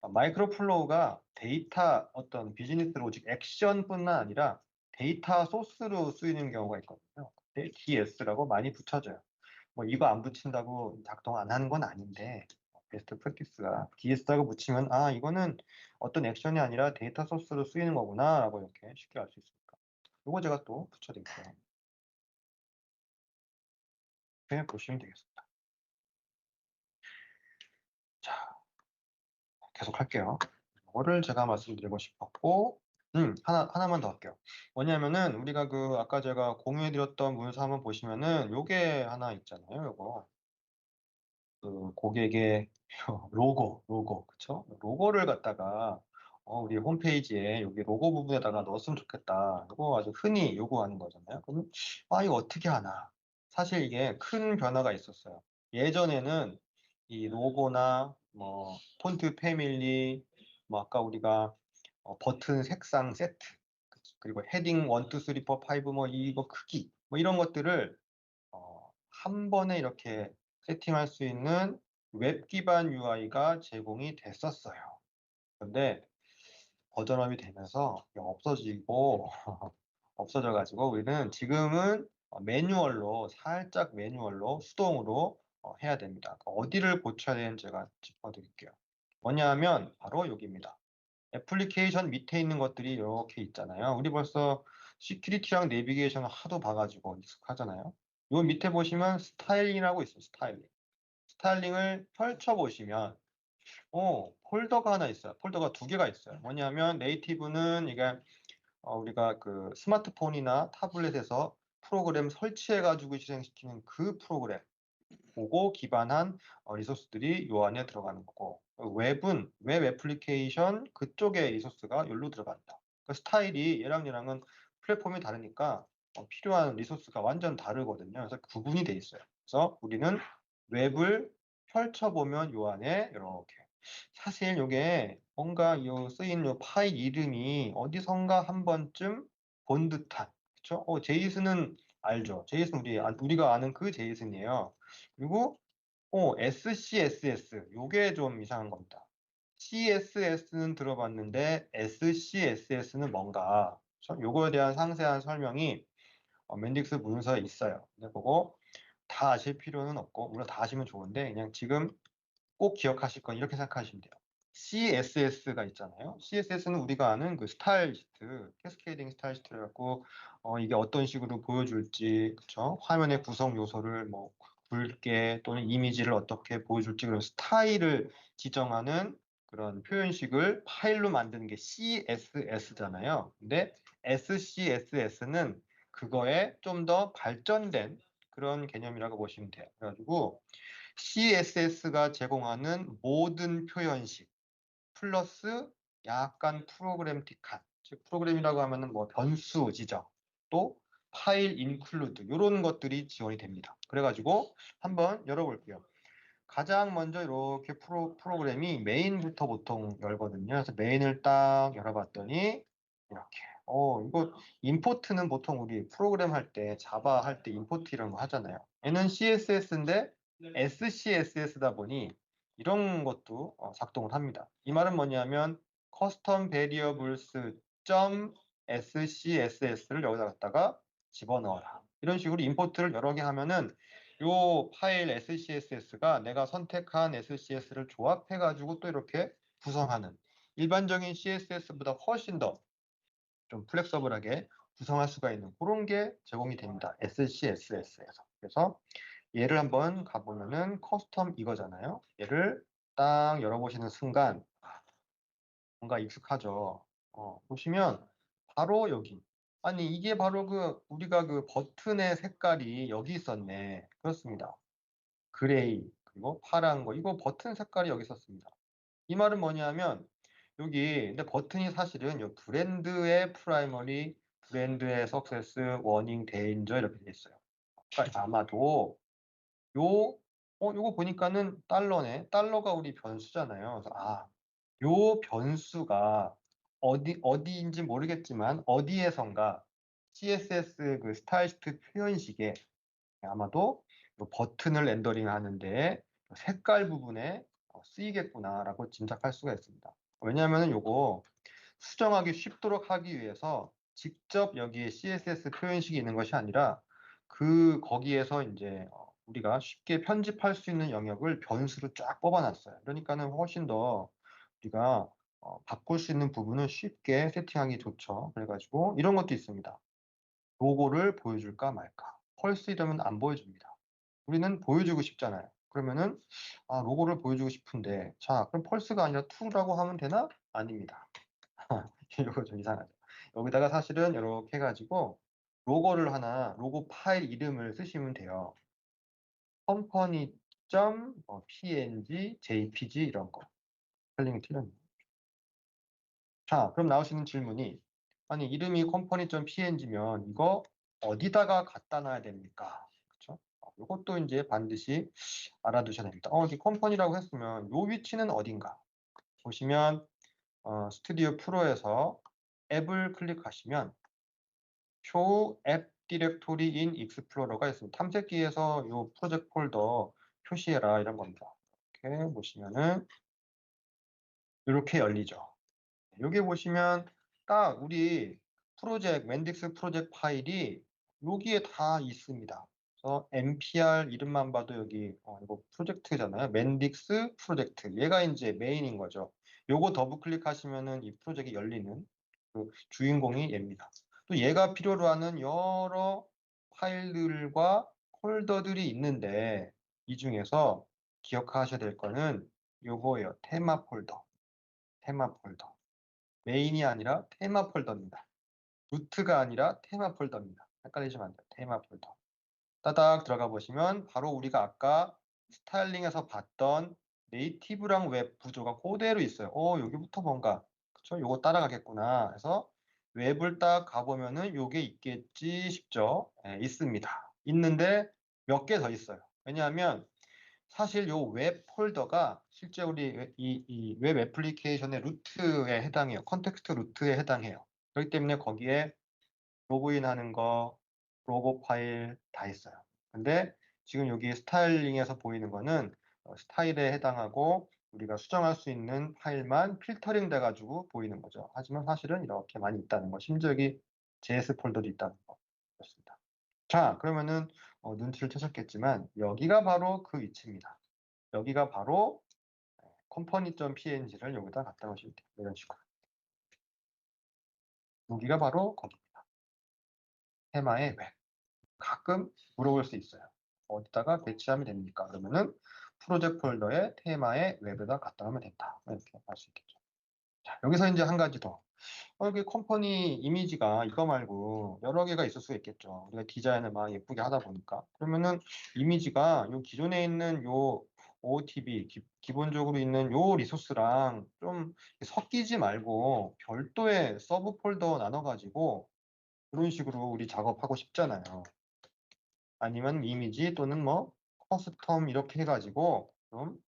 마이크로 플로우가 데이터 어떤 비즈니스 로직 액션뿐만 아니라 데이터 소스로 쓰이는 경우가 있거든요. 근데 DS라고 많이 붙여져요. 뭐 이거 안 붙인다고 작동 안 하는 건 아닌데 베스트 프랙티스가 DS라고 붙이면 이거는 어떤 액션이 아니라 데이터 소스로 쓰이는 거구나라고 이렇게 쉽게 알 수 있으니까. 이거 제가 또 붙여드릴게요. 이렇게 보시면 되겠습니다. 자, 계속 할게요. 이거를 제가 말씀드리고 싶었고, 하나만 더 할게요. 뭐냐면은, 우리가 아까 제가 공유해드렸던 문서 한번 보시면은, 요게 하나 있잖아요, 요거. 고객의 로고, 그쵸? 로고를 갖다가, 우리 홈페이지에 여기 로고 부분에다가 넣었으면 좋겠다. 이거 아주 흔히 요구하는 거잖아요. 그럼, 이거 어떻게 하나? 사실 이게 큰 변화가 있었어요. 예전에는 이 로고나 뭐 폰트 패밀리, 뭐 아까 우리가 버튼 색상 세트, 그리고 헤딩 1, 2, 3, 4, 5, 뭐 이거 크기, 뭐 이런 것들을 한 번에 이렇게 세팅할 수 있는 웹 기반 UI가 제공이 됐었어요. 그런데 버전업이 되면서 이게 없어지고 없어져가지고 우리는 지금은 매뉴얼로 살짝 매뉴얼로 수동으로 해야 됩니다. 어디를 고쳐야 되는지 제가 짚어드릴게요. 뭐냐면 바로 여기입니다. 애플리케이션 밑에 있는 것들이 이렇게 있잖아요. 우리 벌써 시큐리티랑 내비게이션을 하도 봐가지고 익숙하잖아요. 요 밑에 보시면 스타일링이라고 있어요. 스타일링. 스타일링을 펼쳐보시면 폴더가 하나 있어요. 폴더가 두 개가 있어요. 뭐냐면 네이티브는 이게 우리가 스마트폰이나 타블렛에서 프로그램 설치해가지고 실행시키는 그 프로그램, 보고 기반한 리소스들이 요 안에 들어가는 거고, 웹은 웹 애플리케이션 그쪽에 리소스가 여기로 들어간다. 그 스타일이 얘랑은 플랫폼이 다르니까 필요한 리소스가 완전 다르거든요. 그래서 구분이 돼 있어요. 그래서 우리는 웹을 펼쳐보면 요 안에 이렇게 사실 요게 뭔가 요 쓰인 요 파일 이름이 어디선가 한 번쯤 본 듯한, 그쵸? 제이슨은 알죠? 제이슨 우리가 아는 그 제이슨이에요. 그리고 SCSS 요게 좀 이상한 겁니다. CSS는 들어봤는데 SCSS는 뭔가, 그쵸? 요거에 대한 상세한 설명이 맨딕스 문서에 있어요. 근데 그거 다 아실 필요는 없고, 물론 다 아시면 좋은데 그냥 지금 꼭 기억하실 건 이렇게 생각하시면 돼요. CSS가 있잖아요. CSS는 우리가 아는 그 스타일 시트, 캐스케이딩 스타일 시트를 갖고 이게 어떤 식으로 보여줄지, 그쵸? 화면의 구성 요소를 뭐 굵게 또는 이미지를 어떻게 보여줄지 그런 스타일을 지정하는 그런 표현식을 파일로 만드는 게 CSS잖아요. 근데 SCSS는 그거에 좀 더 발전된 그런 개념이라고 보시면 돼요. 그래가지고 CSS가 제공하는 모든 표현식 플러스 약간 프로그램틱한, 즉 프로그램이라고 하면은 뭐 변수 지정 또 파일 인클루드 이런 것들이 지원이 됩니다. 그래가지고 한번 열어볼게요. 가장 먼저 이렇게 프로그램이 메인부터 보통 열거든요. 그래서 메인을 딱 열어봤더니 이렇게 이거 임포트는 보통 우리 프로그램 할 때 자바 할 때 임포트 이런 거 하잖아요. 얘는 CSS인데 SCSS다 보니 이런 것도 작동을 합니다. 이 말은 뭐냐면 커스텀 베리어블스 .scss를 여기다 갖다가 집어넣어라. 이런 식으로 임포트를 여러 개 하면은 요 파일 SCSS가 내가 선택한 SCS를 조합해가지고 또 이렇게 구성하는 일반적인 CSS보다 훨씬 더 좀 플렉서블하게 구성할 수가 있는 그런 게 제공이 됩니다. SCSS에서. 그래서 얘를 한번 가보면은 커스텀 이거잖아요. 얘를 딱 열어보시는 순간 뭔가 익숙하죠. 보시면 바로 여기. 아니 이게 바로 우리가 그 버튼의 색깔이 여기 있었네. 그렇습니다. 그레이 그리고 파란 거, 이거 버튼 색깔이 여기 있었습니다. 이 말은 뭐냐면 여기 근데 버튼이 사실은 요 브랜드의 프라이머리, 브랜드의 석세스, 워닝, 데인저 이렇게 돼 있어요. 그러니까 아마도 요거 보니까는 달러네. 달러가 우리 변수잖아요. 그래서 요 변수가 어디인지 모르겠지만 어디에선가 CSS 그 스타일시트 표현식에 아마도 요 버튼을 렌더링 하는데 색깔 부분에 쓰이겠구나라고 짐작할 수가 있습니다. 왜냐하면 요거 수정하기 쉽도록 하기 위해서 직접 여기에 CSS 표현식이 있는 것이 아니라 거기에서 이제 우리가 쉽게 편집할 수 있는 영역을 변수로 쫙 뽑아놨어요. 그러니까는 훨씬 더 우리가 바꿀 수 있는 부분을 쉽게 세팅하기 좋죠. 그래가지고 이런 것도 있습니다. 로고를 보여줄까 말까. 펄스 이러면 안 보여줍니다. 우리는 보여주고 싶잖아요. 그러면은 로고를 보여주고 싶은데 자 그럼 펄스가 아니라 투라고 하면 되나? 아닙니다. 이거 좀 이상하죠. 여기다가 사실은 이렇게 해가지고 로고를 하나 로고 파일 이름을 쓰시면 돼요. company.png, jpg 이런 거. 스펠링이 틀렸네. 자, 그럼 나오시는 질문이 아니 이름이 company.png면 이거 어디다가 갖다 놔야 됩니까? 그렇죠? 이것도 이제 반드시 알아두셔야 됩니다. 이게 컴퍼니라고 했으면 요 위치는 어딘가? 보시면 스튜디오 프로에서 앱을 클릭하시면 show 앱 디렉토리 인 익스플로러가 있습니다. 탐색기에서 요 프로젝트 폴더 표시해라 이런 겁니다. 이렇게 보시면은 이렇게 열리죠. 여기 보시면 딱 우리 맨딕스 프로젝트 파일이 여기에 다 있습니다. 그래서 npr 이름만 봐도 여기 이거 프로젝트잖아요. 맨딕스 프로젝트. 얘가 이제 메인인 거죠. 요거 더블 클릭하시면은 이 프로젝트가 열리는 그 주인공이 얘입니다. 또 얘가 필요로 하는 여러 파일들과 폴더들이 있는데 이 중에서 기억하셔야 될 거는 요거예요. 테마 폴더. 테마 폴더. 메인이 아니라 테마 폴더입니다. 루트가 아니라 테마 폴더입니다. 헷갈리시면 안 돼요. 테마 폴더. 따닥 들어가 보시면 바로 우리가 아까 스타일링에서 봤던 네이티브랑 웹 구조가 그대로 있어요. 여기부터 뭔가 그쵸? 요거 따라가겠구나. 해서 웹을 딱 가보면은 요게 있겠지 싶죠? 네, 있습니다. 있는데 몇 개 더 있어요. 왜냐하면 사실 요 웹 폴더가 실제 우리 이 웹 애플리케이션의 루트에 해당해요. 컨텍스트 루트에 해당해요. 그렇기 때문에 거기에 로그인하는 거, 로고 파일 다 있어요. 근데 지금 여기 스타일링에서 보이는 거는 스타일에 해당하고 우리가 수정할 수 있는 파일만 필터링 돼가지고 보이는 거죠. 하지만 사실은 이렇게 많이 있다는 거, 심지어 여기 JS 폴더도 있다는 거. 그렇습니다. 자, 그러면은 눈치를 채셨겠지만 여기가 바로 그 위치입니다. 여기가 바로 company.png를 여기다 갖다 놓으시면 돼요. 이런 식으로. 여기가 바로 거기입니다. 테마의 웹. 가끔 물어볼 수 있어요. 어디다가 배치하면 됩니까? 그러면은 프로젝트 폴더에 테마의 웹에다 갖다 놓으면 된다. 이렇게 할 수 있겠죠. 자, 여기서 이제 한 가지 더. 이게 컴퍼니 이미지가 이거 말고 여러 개가 있을 수 있겠죠. 우리가 디자인을 막 예쁘게 하다 보니까. 그러면은 이미지가 요 기존에 있는 요 OOTB 기본적으로 있는 요 리소스랑 좀 섞이지 말고 별도의 서브 폴더 나눠가지고 그런 식으로 우리 작업하고 싶잖아요. 아니면 이미지 또는 뭐 커스텀 이렇게 해가지고 좀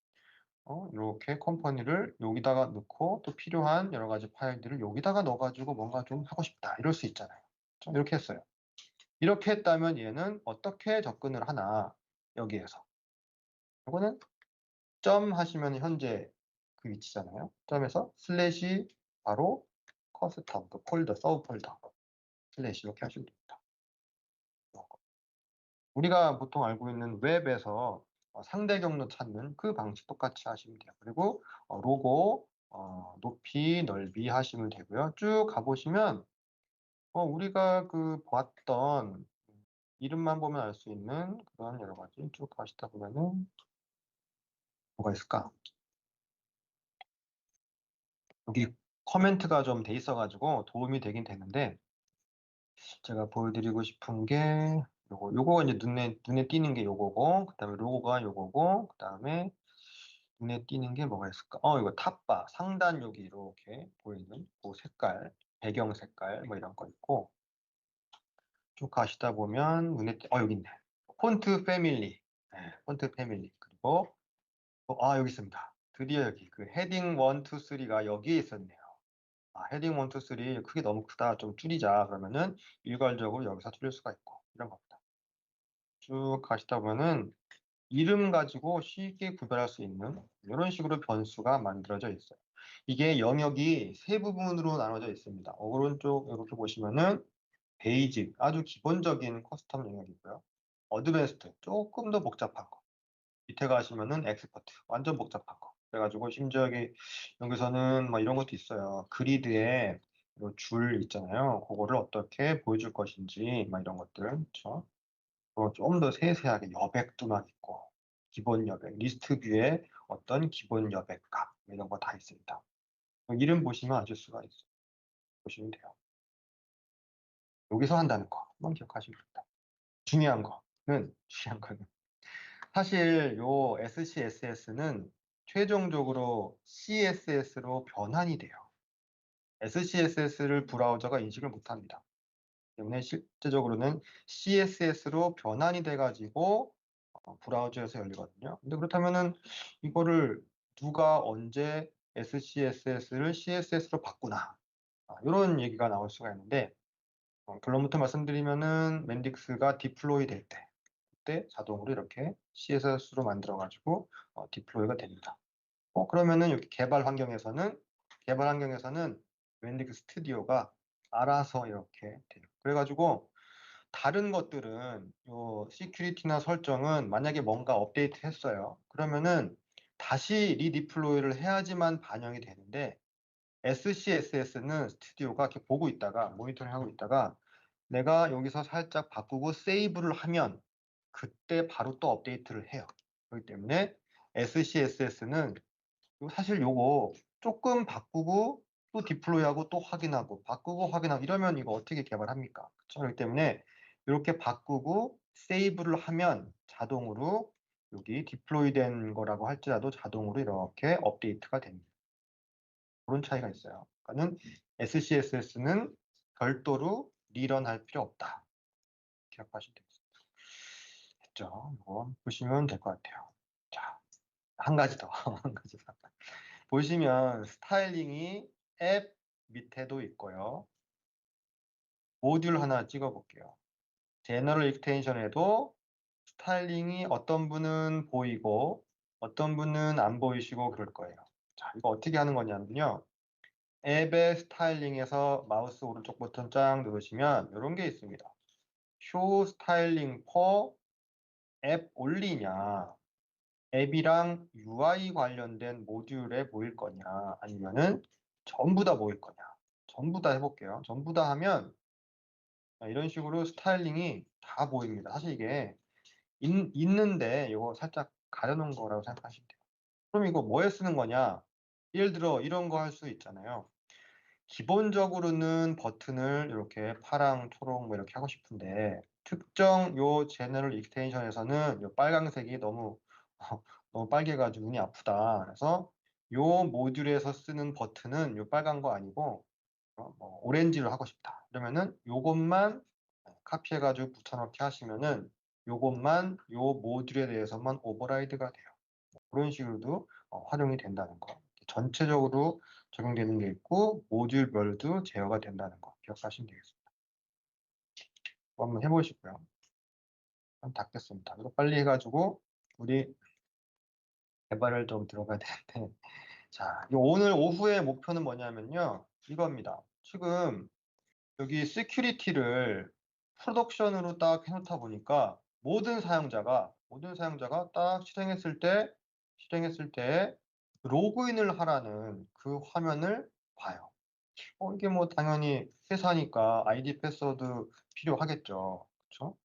이렇게 컴퍼니를 여기다가 넣고 또 필요한 여러 가지 파일들을 여기다가 넣어가지고 뭔가 좀 하고 싶다 이럴 수 있잖아요. 좀 이렇게 했어요. 이렇게 했다면 얘는 어떻게 접근을 하나 여기에서 이거는 점 하시면 현재 그 위치잖아요. 점에서 슬래시 바로 커스텀 그 폴더 서브 폴더 슬래시 이렇게 하시면 됩니다. 우리가 보통 알고 있는 웹에서 상대 경로 찾는 그 방식 똑같이 하시면 돼요. 그리고 로고 높이 넓이 하시면 되고요. 쭉 가보시면 우리가 그 봤던 이름만 보면 알 수 있는 그런 여러 가지 쭉 가시다 보면은 뭐가 있을까? 여기 커멘트가 좀 돼 있어가지고 도움이 되긴 되는데 제가 보여드리고 싶은 게 요거 이제 눈에 띄는 게 요거고, 그다음에 로고가 요거고, 그다음에 눈에 띄는 게 뭐가 있을까? 이거 탑바 상단 여기 이렇게 보이는 그 색깔, 배경 색깔 뭐 이런 거 있고, 쭉 가시다 보면 여기 있네. 폰트 패밀리. 네, 폰트 패밀리. 그리고 여기 있습니다. 드디어 여기 그 헤딩 1, 2, 3가 여기에 있었네요. 헤딩 1, 2, 3 크기 너무 크다. 좀 줄이자. 그러면은 일괄적으로 여기서 줄일 수가 있고 이런 겁니다. 쭉 가시다 보면은 이름 가지고 쉽게 구별할 수 있는 이런 식으로 변수가 만들어져 있어요. 이게 영역이 세 부분으로 나눠져 있습니다. 오른쪽 이렇게 보시면은 베이직, 아주 기본적인 커스텀 영역이고요. 어드밴스드, 조금 더 복잡한 거. 밑에 가시면은 엑스퍼트, 완전 복잡한 거. 그래가지고 심지어 여기서는 뭐 이런 것도 있어요. 그리드에 줄 있잖아요. 그거를 어떻게 보여줄 것인지, 막 이런 것들. 그렇죠? 좀 더 세세하게 여백도 막 있고, 기본 여백, 리스트 뷰에 어떤 기본 여백 값, 이런 거 다 있습니다. 이름 보시면 아실 수가 있어요. 보시면 돼요. 여기서 한다는 거, 한번 기억하시면 됩니다. 중요한 거는, 사실 요 SCSS는 최종적으로 CSS로 변환이 돼요. SCSS를 브라우저가 인식을 못합니다. 때문에 실제적으로는 CSS로 변환이 돼가지고 브라우저에서 열리거든요. 근데 그렇다면은 이거를 누가 언제 SCSS를 CSS로 바꾸나 이런 얘기가 나올 수가 있는데 결론부터 말씀드리면은 맨딕스가 디플로이 될 때 그때 자동으로 이렇게 CSS로 만들어가지고 디플로이가 됩니다. 그러면은 여기 개발 환경에서는 맨딕스 스튜디오가 알아서 이렇게 돼요. 그래가지고 다른 것들은 요 시큐리티나 설정은 만약에 뭔가 업데이트 했어요. 그러면은 다시 리디플로이를 해야지만 반영이 되는데 SCSS는 스튜디오가 이렇게 보고 있다가 모니터링 하고 있다가 내가 여기서 살짝 바꾸고 세이브를 하면 그때 바로 또 업데이트를 해요. 그렇기 때문에 SCSS는 사실 요거 조금 바꾸고 또 디플로이하고 또 확인하고 바꾸고 확인하고 이러면 이거 어떻게 개발합니까? 그렇죠? 그렇기 때문에 이렇게 바꾸고 세이브를 하면 자동으로 여기 디플로이 된 거라고 할지라도 자동으로 이렇게 업데이트가 됩니다. 그런 차이가 있어요. 그러니까는 SCSS는 별도로 리런할 필요 없다. 기억하시면 되겠습니다. 됐죠? 이거 보시면 될 것 같아요. 자, 한 가지 더, 한 가지 더. 보시면 스타일링이 앱 밑에도 있고요. 모듈 하나 찍어 볼게요. 제너럴 익스텐션에도 스타일링이 어떤 분은 보이고 어떤 분은 안 보이시고 그럴 거예요. 자, 이거 어떻게 하는 거냐면요. 앱의 스타일링에서 마우스 오른쪽 버튼 쫙 누르시면 이런 게 있습니다. 쇼 스타일링 포 앱 올리냐 앱이랑 UI 관련된 모듈에 모일 거냐 아니면은 전부 다 모일 거냐 전부 다 해볼게요. 전부 다 하면 이런 식으로 스타일링이 다 보입니다. 사실 이게 있는데 이거 살짝 가려놓은 거라고 생각하시면 돼요. 그럼 이거 뭐에 쓰는 거냐? 예를 들어 이런 거 할 수 있잖아요. 기본적으로는 버튼을 이렇게 파랑, 초록 뭐 이렇게 하고 싶은데 특정 요 제너럴 익스텐션에서는 요 빨강색이 너무 너무 빨개가지고 눈이 아프다. 그래서 요 모듈에서 쓰는 버튼은 요 빨간 거 아니고 뭐 오렌지로 하고 싶다. 그러면은 요것만 카피해가지고 붙여넣기 하시면은 요것만 요 모듈에 대해서만 오버라이드가 돼요. 그런 식으로도 활용이 된다는 거. 전체적으로 적용되는 게 있고 모듈별도 제어가 된다는 거 기억하시면 되겠습니다. 한번 해보시고요. 한번 닫겠습니다. 이거 빨리 해가지고 우리 개발을 좀 들어가야 되는데 자, 오늘 오후의 목표는 뭐냐면요. 이겁니다. 지금 여기 시큐리티를 프로덕션으로 딱 해놓다 보니까 모든 사용자가 딱 실행했을 때 로그인을 하라는 그 화면을 봐요. 이게 뭐 당연히 회사니까 아이디 패스워드 필요하겠죠. 그렇죠?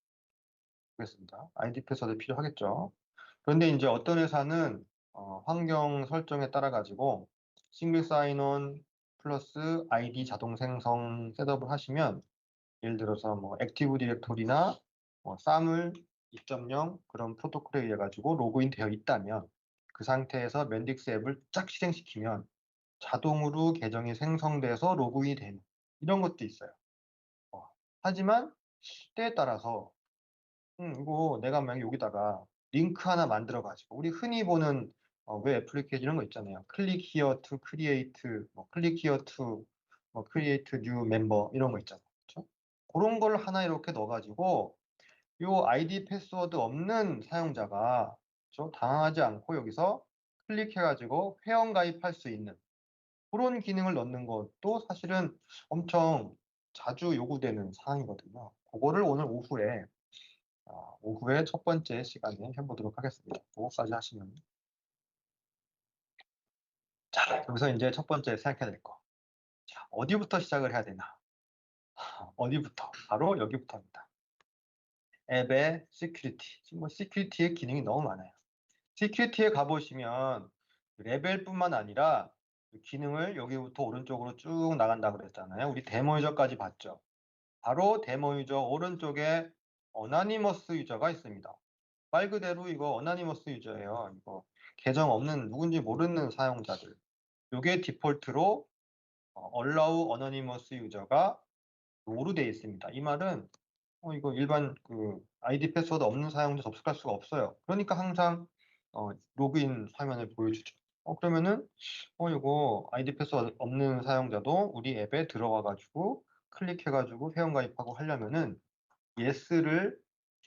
그렇습니다. 아이디 패스워드 필요하겠죠. 그런데 이제 어떤 회사는 환경 설정에 따라 가지고 싱글 사인온 플러스 아이디 자동 생성 셋업을 하시면 예를 들어서 뭐 액티브 디렉토리나 SAML 2.0 그런 프로토콜에 의해 가지고 로그인 되어 있다면 그 상태에서 멘딕스 앱을 쫙 실행시키면 자동으로 계정이 생성돼서 로그인이 되는 이런 것도 있어요. 어, 하지만 때에 따라서 이거 내가 만약에 여기다가 링크 하나 만들어 가지고 우리 흔히 보는 웹 애플리케이션 이런 거 있잖아요. 클릭 히어 투 크리에이트 뭐 클릭 히어 투 뭐 크리에이트 뉴 멤버 이런 거 있잖아요. 그렇죠? 그런 걸 하나 이렇게 넣어 가지고 요 아이디 패스워드 없는 사용자가 좀 당황하지 않고 여기서 클릭해 가지고 회원 가입할 수 있는 그런 기능을 넣는 것도 사실은 엄청 자주 요구되는 사항이거든요. 그거를 오늘 오후에 첫 번째 시간에 해보도록 하겠습니다. 그거까지 하시면. 자, 여기서 이제 첫 번째 생각해야 될 거. 자, 어디부터 시작을 해야 되나? 어디부터? 바로 여기부터입니다. 앱의 시큐리티. 지금 뭐 시큐리티의 기능이 너무 많아요. 시큐리티에 가보시면 레벨뿐만 아니라 그 기능을 여기부터 오른쪽으로 쭉 나간다 그랬잖아요. 우리 데모 유저까지 봤죠. 바로 데모 유저 오른쪽에 어나니머스 유저가 있습니다. 말 그대로 이거 어나니머스 유저예요. 이거 계정 없는 누군지 모르는 사용자들. 이게 디폴트로 allow anonymous 유저가 로로 되어 있습니다. 이 말은 이거 일반 그 아이디 패스워드 없는 사용자 접속할 수가 없어요. 그러니까 항상 로그인 화면을 보여주죠. 그러면은 이거 아이디 패스워드 없는 사용자도 우리 앱에 들어와 가지고 클릭해 가지고 회원 가입하고 하려면은 yes를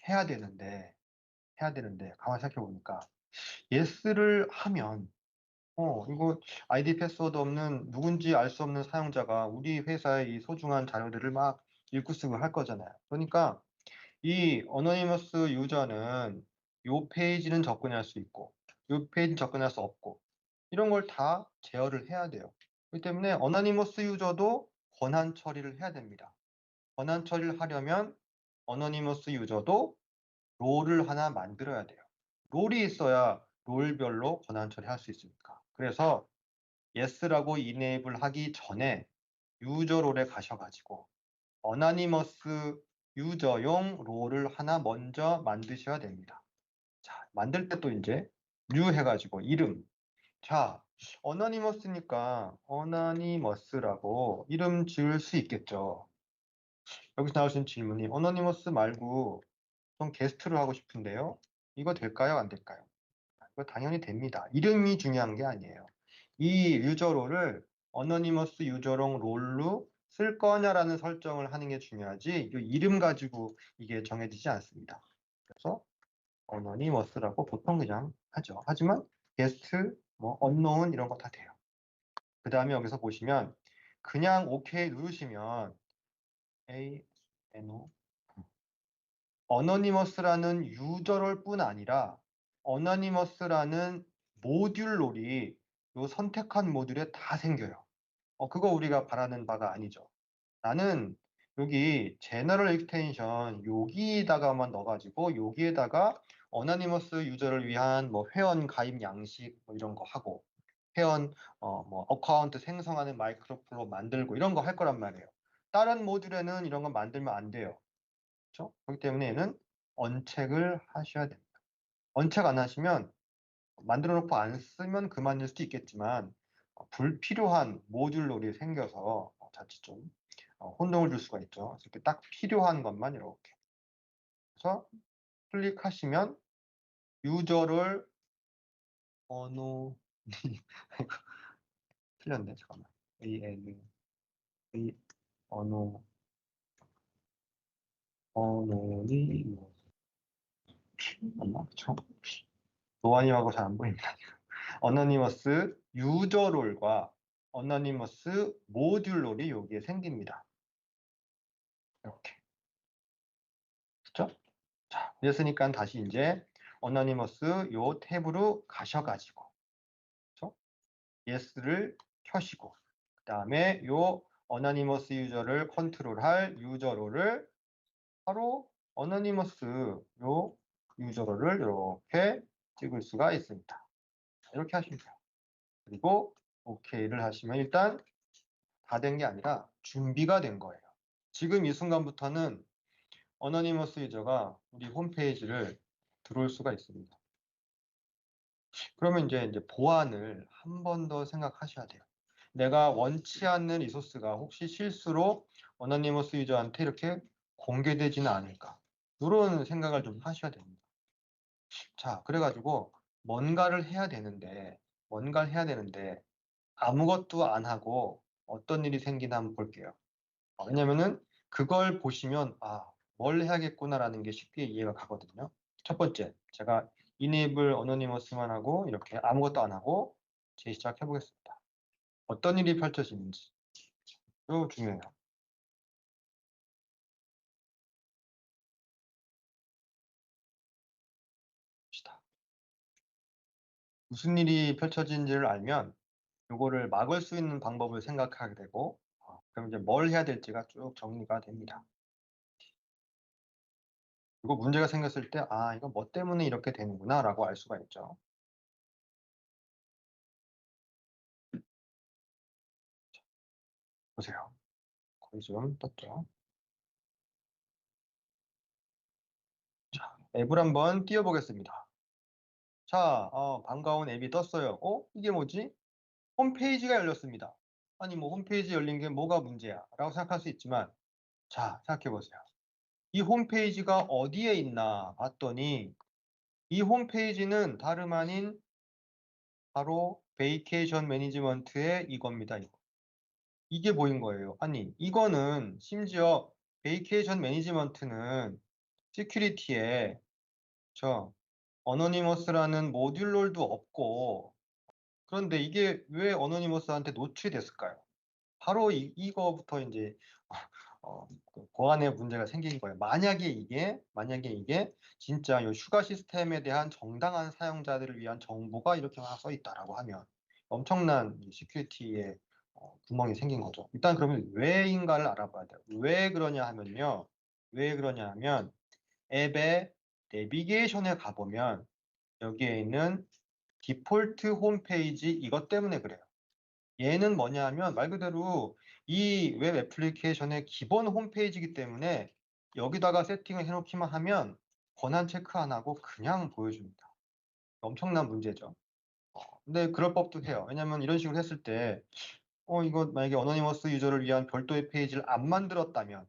해야 되는데 가만히 생각해 보니까 yes를 하면 이거 아이디 패스워드 없는 누군지 알 수 없는 사용자가 우리 회사의 이 소중한 자료들을 막 읽고 쓰고 할 거잖아요. 그러니까 이 어노니머스 유저는 요 페이지는 접근할 수 있고 요 페이지는 접근할 수 없고 이런 걸 다 제어를 해야 돼요. 그렇기 때문에 어노니머스 유저도 권한 처리를 해야 됩니다. 권한 처리를 하려면 어노니머스 유저도 롤을 하나 만들어야 돼요. 롤이 있어야 롤별로 권한 처리할 수 있으니까. 그래서 yes라고 이네이블 하기 전에 유저 롤에 가셔가지고 어나니머스 유저용 롤을 하나 먼저 만드셔야 됩니다. 자, 만들 때 또 이제 new 해가지고 이름. 자, 어나니머스니까 어나니머스라고 이름 지을 수 있겠죠. 여기서 나올 수 있는 질문이 어나니머스 말고 좀 게스트로 하고 싶은데요. 이거 될까요? 안 될까요? 이거 당연히 됩니다. 이름이 중요한 게 아니에요. 이 유저로를 어너니머스 유저롱 롤로 쓸 거냐라는 설정을 하는 게 중요하지 이 이름 가지고 이게 정해지지 않습니다. 그래서 어너니머스라고 보통 그냥 하죠. 하지만 게스트, 뭐 언노운 이런 거 다 돼요. 그 다음에 여기서 보시면 그냥 OK 누르시면 A, N, O 어너니머스라는 유저롤 뿐 아니라 어너니머스라는 모듈 롤이 요 선택한 모듈에 다 생겨요. 그거 우리가 바라는 바가 아니죠. 나는 여기 제너럴 익스텐션 여기다가만 넣어가지고 여기에다가 어너니머스 유저를 위한 뭐 회원 가입 양식 뭐 이런 거 하고 회원 뭐 어카운트 생성하는 마이크로 플로 만들고 이런 거 할 거란 말이에요. 다른 모듈에는 이런 거 만들면 안 돼요. 그렇죠? 그렇기 때문에 얘는 언책을 하셔야 됩니다. 언책 안 하시면 만들어 놓고 안 쓰면 그만일 수도 있겠지만 불필요한 모듈롤이 생겨서 자칫 좀 혼동을 줄 수가 있죠. 그래서 이렇게 딱 필요한 것만 이렇게 해서 클릭하시면 유저를 어노 틀렸네 잠깐만 A 어노 어노니 맞나? 그쵸? 노아님하고 잘 안 보입니다. 어너니머스 유저롤과 어너니머스 모듈롤이 여기에 생깁니다. 이렇게. 그렇죠? 자, 그랬으니까 다시 이제 어너니머스 요 탭으로 가셔가지고 그렇죠? yes를 켜시고 그 다음에 요 어너니머스 유저를 컨트롤할 유저롤을 바로 어너니머스 요 유저롤을 이렇게 찍을 수가 있습니다. 이렇게 하시면 돼요. 그리고 OK를 하시면 일단 다 된 게 아니라 준비가 된 거예요. 지금 이 순간부터는 어너니머스 유저가 우리 홈페이지를 들어올 수가 있습니다. 그러면 이제 보안을 한 번 더 생각하셔야 돼요. 내가 원치 않는 리소스가 혹시 실수로 어너니머스 유저한테 이렇게 공개되지는 않을까? 이런 생각을 좀 하셔야 됩니다. 자, 그래가지고 뭔가를 해야 되는데 아무것도 안 하고 어떤 일이 생기나 한번 볼게요. 왜냐면은 그걸 보시면 뭘 해야겠구나라는 게 쉽게 이해가 가거든요. 첫 번째, 제가 enable anonymous만 하고 이렇게 아무것도 안 하고 재시작해 보겠습니다. 어떤 일이 펼쳐지는지 이거 중요해요. 봅시다. 무슨 일이 펼쳐지는지를 알면 이거를 막을 수 있는 방법을 생각하게 되고 그럼 이제 뭘 해야 될지가 쭉 정리가 됩니다. 그리고 문제가 생겼을 때 이거 뭐 때문에 이렇게 되는구나라고 알 수가 있죠. 보세요. 거기 좀 떴죠. 자, 앱을 한번 띄워보겠습니다. 자, 반가운 앱이 떴어요. 이게 뭐지? 홈페이지가 열렸습니다. 아니, 뭐 홈페이지 열린 게 뭐가 문제야? 라고 생각할 수 있지만, 자, 생각해 보세요. 이 홈페이지가 어디에 있나 봤더니, 이 홈페이지는 다름 아닌 바로 베이케이션 매니지먼트의 이겁니다. 이게 보인 거예요. 아니, 이거는 심지어 베이케이션 매니지먼트는 시큐리티에 저 어노니머스라는 모듈롤도 없고 그런데 이게 왜 어노니머스한테 노출이 됐을까요? 바로 이거부터 이제 그 보안에 문제가 생긴 거예요. 만약에 이게 진짜 이 휴가 시스템에 대한 정당한 사용자들을 위한 정보가 이렇게 하나 써 있다라고 하면 엄청난 이 시큐리티에 구멍이 생긴 거죠. 일단 그러면 왜인가를 알아봐야 돼요. 왜 그러냐 하면요. 왜 그러냐 하면 앱의 내비게이션에 가보면 여기에 있는 디폴트 홈페이지 이것 때문에 그래요. 얘는 뭐냐 하면 말 그대로 이 웹 애플리케이션의 기본 홈페이지이기 때문에 여기다가 세팅을 해놓기만 하면 권한 체크 안 하고 그냥 보여줍니다. 엄청난 문제죠. 근데 그럴 법도 해요. 왜냐면 이런 식으로 했을 때 이거 만약에 어노니머스 유저를 위한 별도의 페이지를 안 만들었다면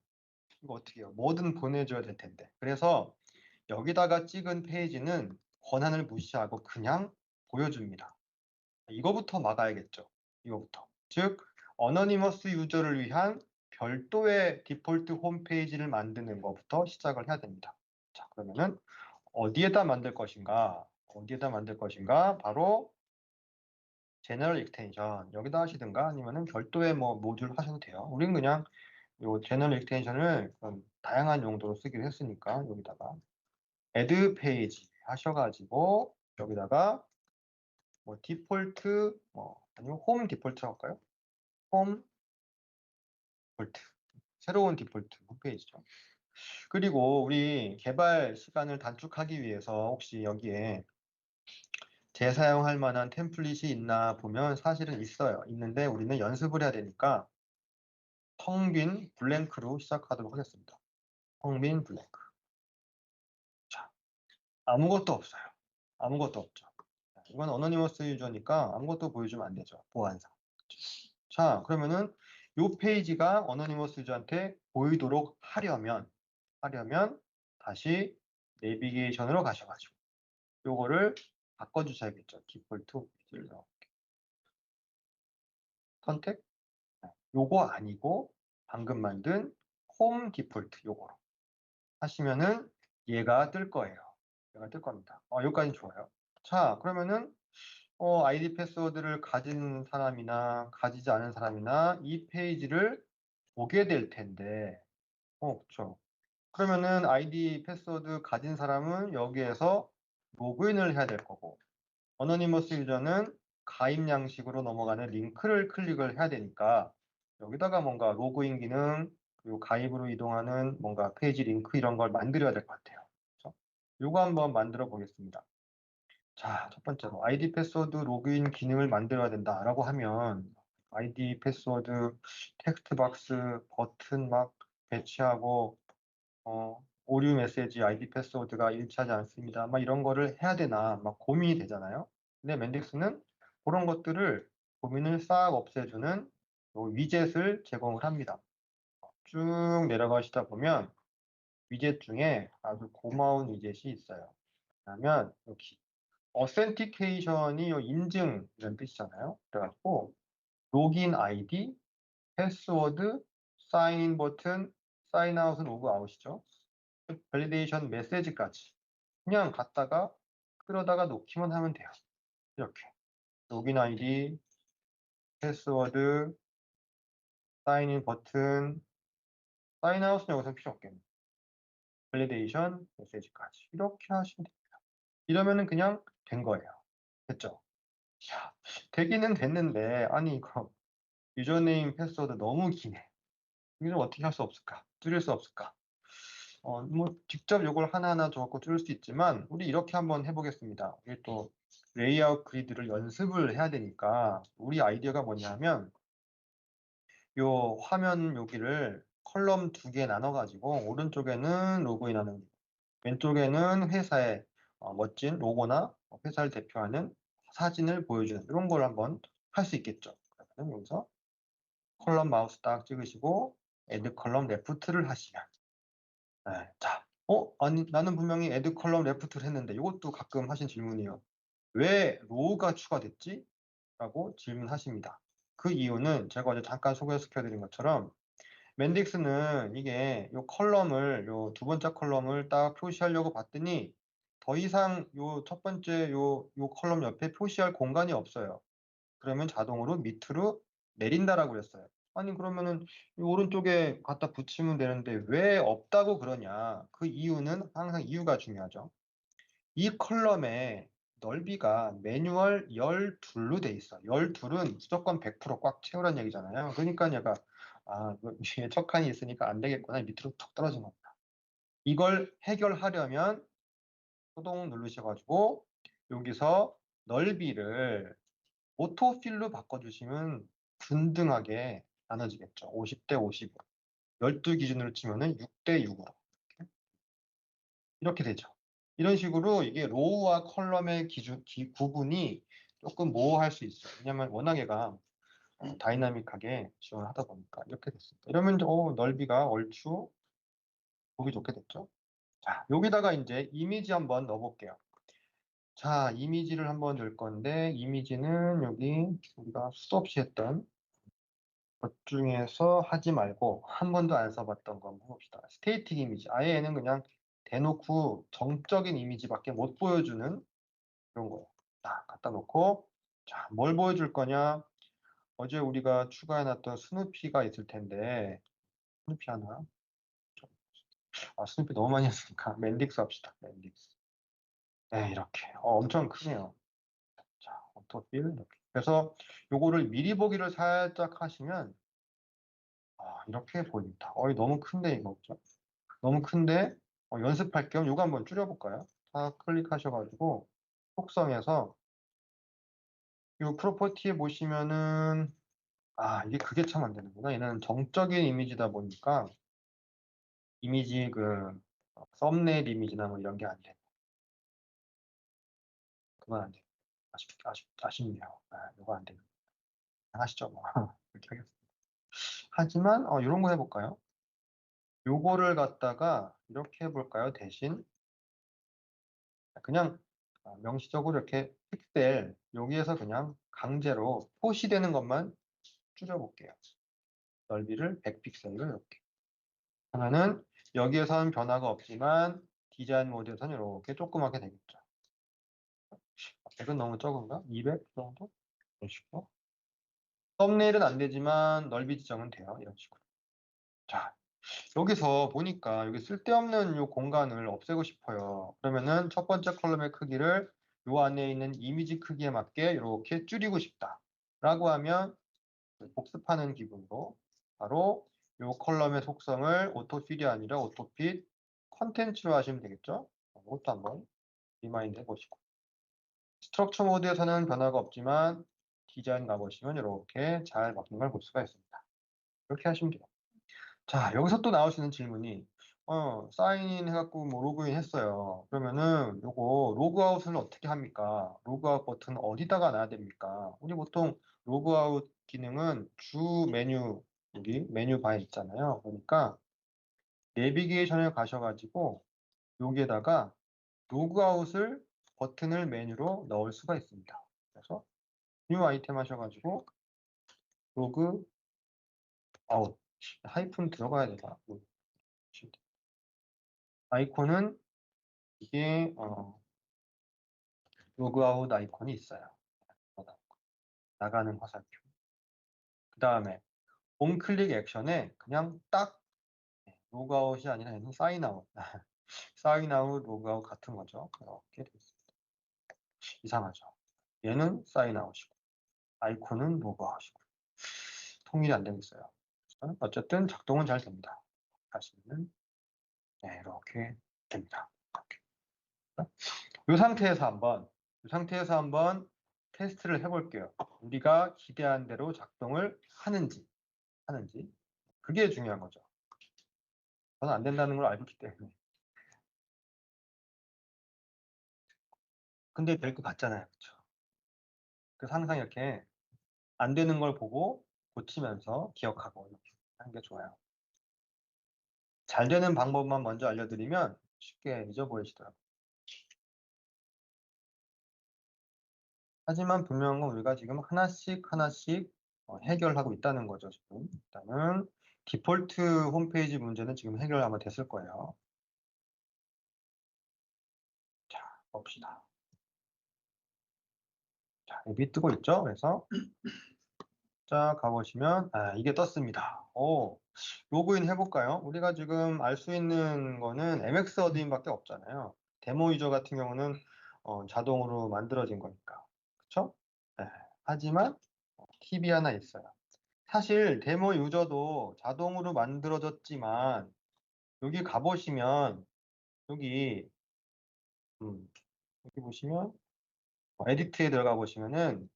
이거 어떻게 해요? 뭐든 보내줘야 될 텐데. 그래서 여기다가 찍은 페이지는 권한을 무시하고 그냥 보여줍니다. 이거부터 막아야겠죠. 이거부터. 즉, 어너니머스 유저를 위한 별도의 디폴트 홈페이지를 만드는 것부터 시작을 해야 됩니다. 자, 그러면은 어디에다 만들 것인가? 어디에다 만들 것인가? 바로 제너럴 익스텐션 여기다 하시든가 아니면은 별도의 뭐 모듈 하셔도 돼요. 우리는 그냥 요 제너럴 익스텐션을 다양한 용도로 쓰기로 했으니까 여기다가 add 페이지 하셔가지고 여기다가 뭐 디폴트 아니면 홈 디폴트 할까요? 홈 디폴트 새로운 디폴트 홈페이지죠. 그리고 우리 개발 시간을 단축하기 위해서 혹시 여기에 재사용할 만한 템플릿이 있나 보면 사실은 있어요. 있는데 우리는 연습을 해야 되니까 텅 빈 블랭크로 시작하도록 하겠습니다. 텅 빈 블랭크. 자, 아무것도 없어요. 아무것도 없죠. 이건 어노니머스 유저니까 아무것도 보여주면 안 되죠. 보안상. 자, 그러면은 이 페이지가 어노니머스 유저한테 보이도록 하려면 다시 내비게이션으로 가셔가지고 요거를 바꿔주셔야겠죠. 디폴트 홈페이지를 선택. 요거 아니고 방금 만든 홈 디폴트 요거로 하시면은 얘가 뜰 거예요. 얘가 뜰 겁니다. 여기까지 좋아요. 자, 그러면은 아이디 패스워드를 가진 사람이나 가지지 않은 사람이나 이 페이지를 보게 될 텐데, 그렇죠. 그러면은 아이디 패스워드 가진 사람은 여기에서 로그인을 해야 될 거고, 어노니머스 유저는 가입 양식으로 넘어가는 링크를 클릭을 해야 되니까 여기다가 뭔가 로그인 기능, 그리고 가입으로 이동하는 뭔가 페이지 링크 이런 걸 만들어야 될 것 같아요. 그래서 요거 한번 만들어 보겠습니다. 자, 첫 번째로 아이디 패스워드 로그인 기능을 만들어야 된다라고 하면 아이디 패스워드 텍스트 박스 버튼 막 배치하고 오류 메시지 아이디 패스워드가 일치하지 않습니다. 막 이런 거를 해야 되나 막 고민이 되잖아요. 근데 맨딕스는 그런 것들을 고민을 싹 없애주는 요 위젯을 제공을 합니다. 쭉 내려가시다 보면 위젯 중에 아주 고마운 위젯이 있어요. 그러면 여기 어센티케이션이 요 인증 이런 뜻이잖아요. 그래가지고 로긴 아이디, 패스워드, 사인인 버튼, 사인아웃은 로그아웃이죠. 밸리데이션 메시지까지 그냥 갖다가 끌어다가 놓기만 하면 돼요. 이렇게 로긴 아이디, 패스워드, 사인인 버튼, 사인아웃은 여기서 필요 없겠네요. 밸리데이션 메시지까지 이렇게 하시면 됩니다. 이러면은 그냥 된 거예요. 됐죠? 자, 되기는 됐는데 아니 이거 유저네임 패스워드 너무 기네. 이걸 어떻게 할 수 없을까? 줄일 수 없을까? 뭐 직접 요걸 하나하나 적고 줄일 수 있지만 우리 이렇게 한번 해보겠습니다. 우리 또 레이아웃 그리드를 연습을 해야 되니까 우리 아이디어가 뭐냐면 요 화면 여기를 컬럼 2개 나눠가지고 오른쪽에는 로그인하는 왼쪽에는 회사의 멋진 로고나 회사를 대표하는 사진을 보여주는 이런 걸 한번 할 수 있겠죠. 그러면 여기서 컬럼 마우스 딱 찍으시고 애드 컬럼 레프트를 하시면 네, 자, 아니 나는 분명히 애드 컬럼 레프트를 했는데 이것도 가끔 하신 질문이에요. 왜 로우가 추가됐지? 라고 질문하십니다. 그 이유는 제가 어제 잠깐 소개시켜드린 것처럼 맨딕스는 이게 요 컬럼을 요 두 번째 컬럼을 딱 표시하려고 봤더니 더 이상 요 첫 번째 요 컬럼 옆에 표시할 공간이 없어요. 그러면 자동으로 밑으로 내린다라고 그랬어요. 아니 그러면은 이 오른쪽에 갖다 붙이면 되는데 왜 없다고 그러냐? 그 이유는 항상 이유가 중요하죠. 이 컬럼의 넓이가 매뉴얼 12로 돼 있어. 12은 무조건 100%꽉 채우란 얘기잖아요. 그러니까 얘가 이거 위에 척칸이 있으니까 안 되겠구나. 밑으로 툭 떨어진 겁니다. 이걸 해결하려면 소동 누르셔가지고 여기서 넓이를 오토필로 바꿔주시면 균등하게 나눠지겠죠. 50대 50으로. 12 기준으로 치면은 6대 6으로. 이렇게 되죠. 이런 식으로 이게 로우와 컬럼의 구분이 조금 모호할 수 있어요. 왜냐면 워낙 얘가 다이나믹하게 지원을 하다 보니까 이렇게 됐습니다. 이러면 이제 넓이가 얼추 보기 좋게 됐죠. 자, 여기다가 이제 이미지 한번 넣어볼게요. 자, 이미지를 한번 넣을 건데 이미지는 여기 우리가 수도 없이 했던 것 중에서 하지 말고 한 번도 안 써봤던 거 한번 해봅시다. 스테이틱 이미지. 아예 얘는 그냥 대놓고 정적인 이미지밖에 못 보여주는 그런 거예요. 딱 갖다 놓고 자, 뭘 보여줄 거냐? 어제 우리가 추가해놨던 스누피가 있을 텐데 스누피 하나? 스누피 너무 많이 했으니까 맨딕스 합시다. 맨딕스. 네, 이렇게. 엄청 크네요. 자, 오토필 이렇게. 그래서 요거를 미리 보기를 살짝 하시면 이렇게 보입니다. 너무 큰데 이거 없죠? 너무 큰데 연습할 겸 이거 한번 줄여볼까요? 다 클릭하셔가지고 속성에서 이 프로퍼티에 보시면은 이게 그게 참 안 되는구나. 얘는 정적인 이미지다 보니까 이미지 썸네일 이미지나 뭐 이런 게 안 돼. 그건 안 돼. 아쉽네요. 이거 안 되는. 하시죠 뭐. 이렇게 하겠습니다. 하지만 이런 거 해볼까요? 요거를 갖다가 이렇게 해볼까요? 대신 그냥 명시적으로 이렇게 픽셀 여기에서 그냥 강제로 표시되는 것만 줄여볼게요. 넓이를 100픽셀로 이렇게 하면은 여기에서는 변화가 없지만 디자인 모드에서는 이렇게 조그맣게 되겠죠. 100은 너무 적은가? 200 정도? 이런 식으로. 썸네일은 안 되지만 넓이 지정은 돼요. 이런 식으로. 자, 여기서 보니까 여기 쓸데없는 요 공간을 없애고 싶어요. 그러면은 첫 번째 컬럼의 크기를 요 안에 있는 이미지 크기에 맞게 이렇게 줄이고 싶다. 라고 하면 복습하는 기분으로 바로 요 컬럼의 속성을 오토필이 아니라 오토핏 컨텐츠로 하시면 되겠죠. 이것도 한번 리마인드 해보시고 스트럭처 모드에서는 변화가 없지만 디자인 가보시면 이렇게 잘 바뀐 걸 볼 수가 있습니다. 이렇게 하시면 돼요. 자, 여기서 또 나올 수 있는 질문이 사인인 해갖고 뭐 로그인 했어요. 그러면은 요거 로그아웃을 어떻게 합니까? 로그아웃 버튼 어디다가 놔야 됩니까? 우리 보통 로그아웃 기능은 주 메뉴, 여기 메뉴 바에 있잖아요. 그러니까 내비게이션에 가셔가지고 여기에다가 로그아웃을 버튼을 메뉴로 넣을 수가 있습니다. 그래서 뉴 아이템 하셔가지고 로그 아웃 하이픈 들어가야 되나? 아이콘은 이게 로그아웃 아이콘이 있어요. 나가는 화살표. 그 다음에 on클릭 액션에 그냥 딱 로그아웃이 아니라 얘는 사인아웃, 사인아웃, 로그아웃 같은 거죠. 이렇게 돼 있습니다. 이상하죠. 얘는 사인아웃이고 아이콘은 로그아웃이고 통일이 안 되고 있어요. 어쨌든 작동은 잘 됩니다. 다시는 네, 이렇게 됩니다. 이 상태에서 한번 테스트를 해볼게요. 우리가 기대한 대로 작동을 하는지. 그게 중요한 거죠. 저는 안 된다는 걸 알고 있기 때문에. 근데 될 것 같잖아요. 그렇죠? 그래서 항상 이렇게 안 되는 걸 보고 고치면서 기억하고 이렇게 하는 게 좋아요. 잘 되는 방법만 먼저 알려드리면 쉽게 잊어버리시더라고요. 하지만 분명한 건 우리가 지금 하나씩 해결하고 있다는 거죠. 지금 일단은 디폴트 홈페이지 문제는 지금 해결 아마 됐을 거예요. 자, 봅시다. 자, 앱이 뜨고 있죠. 그래서 자 가보시면 이게 떴습니다. 로그인 해볼까요? 우리가 지금 알 수 있는 거는 MX 어드민밖에 없잖아요. 데모 유저 같은 경우는 자동으로 만들어진 거니까. 그쵸? 네. 하지만 팁이 하나 있어요. 사실 데모 유저도 자동으로 만들어졌지만 여기 가보시면 여기 여기 보시면 에디트에 들어가 보시면은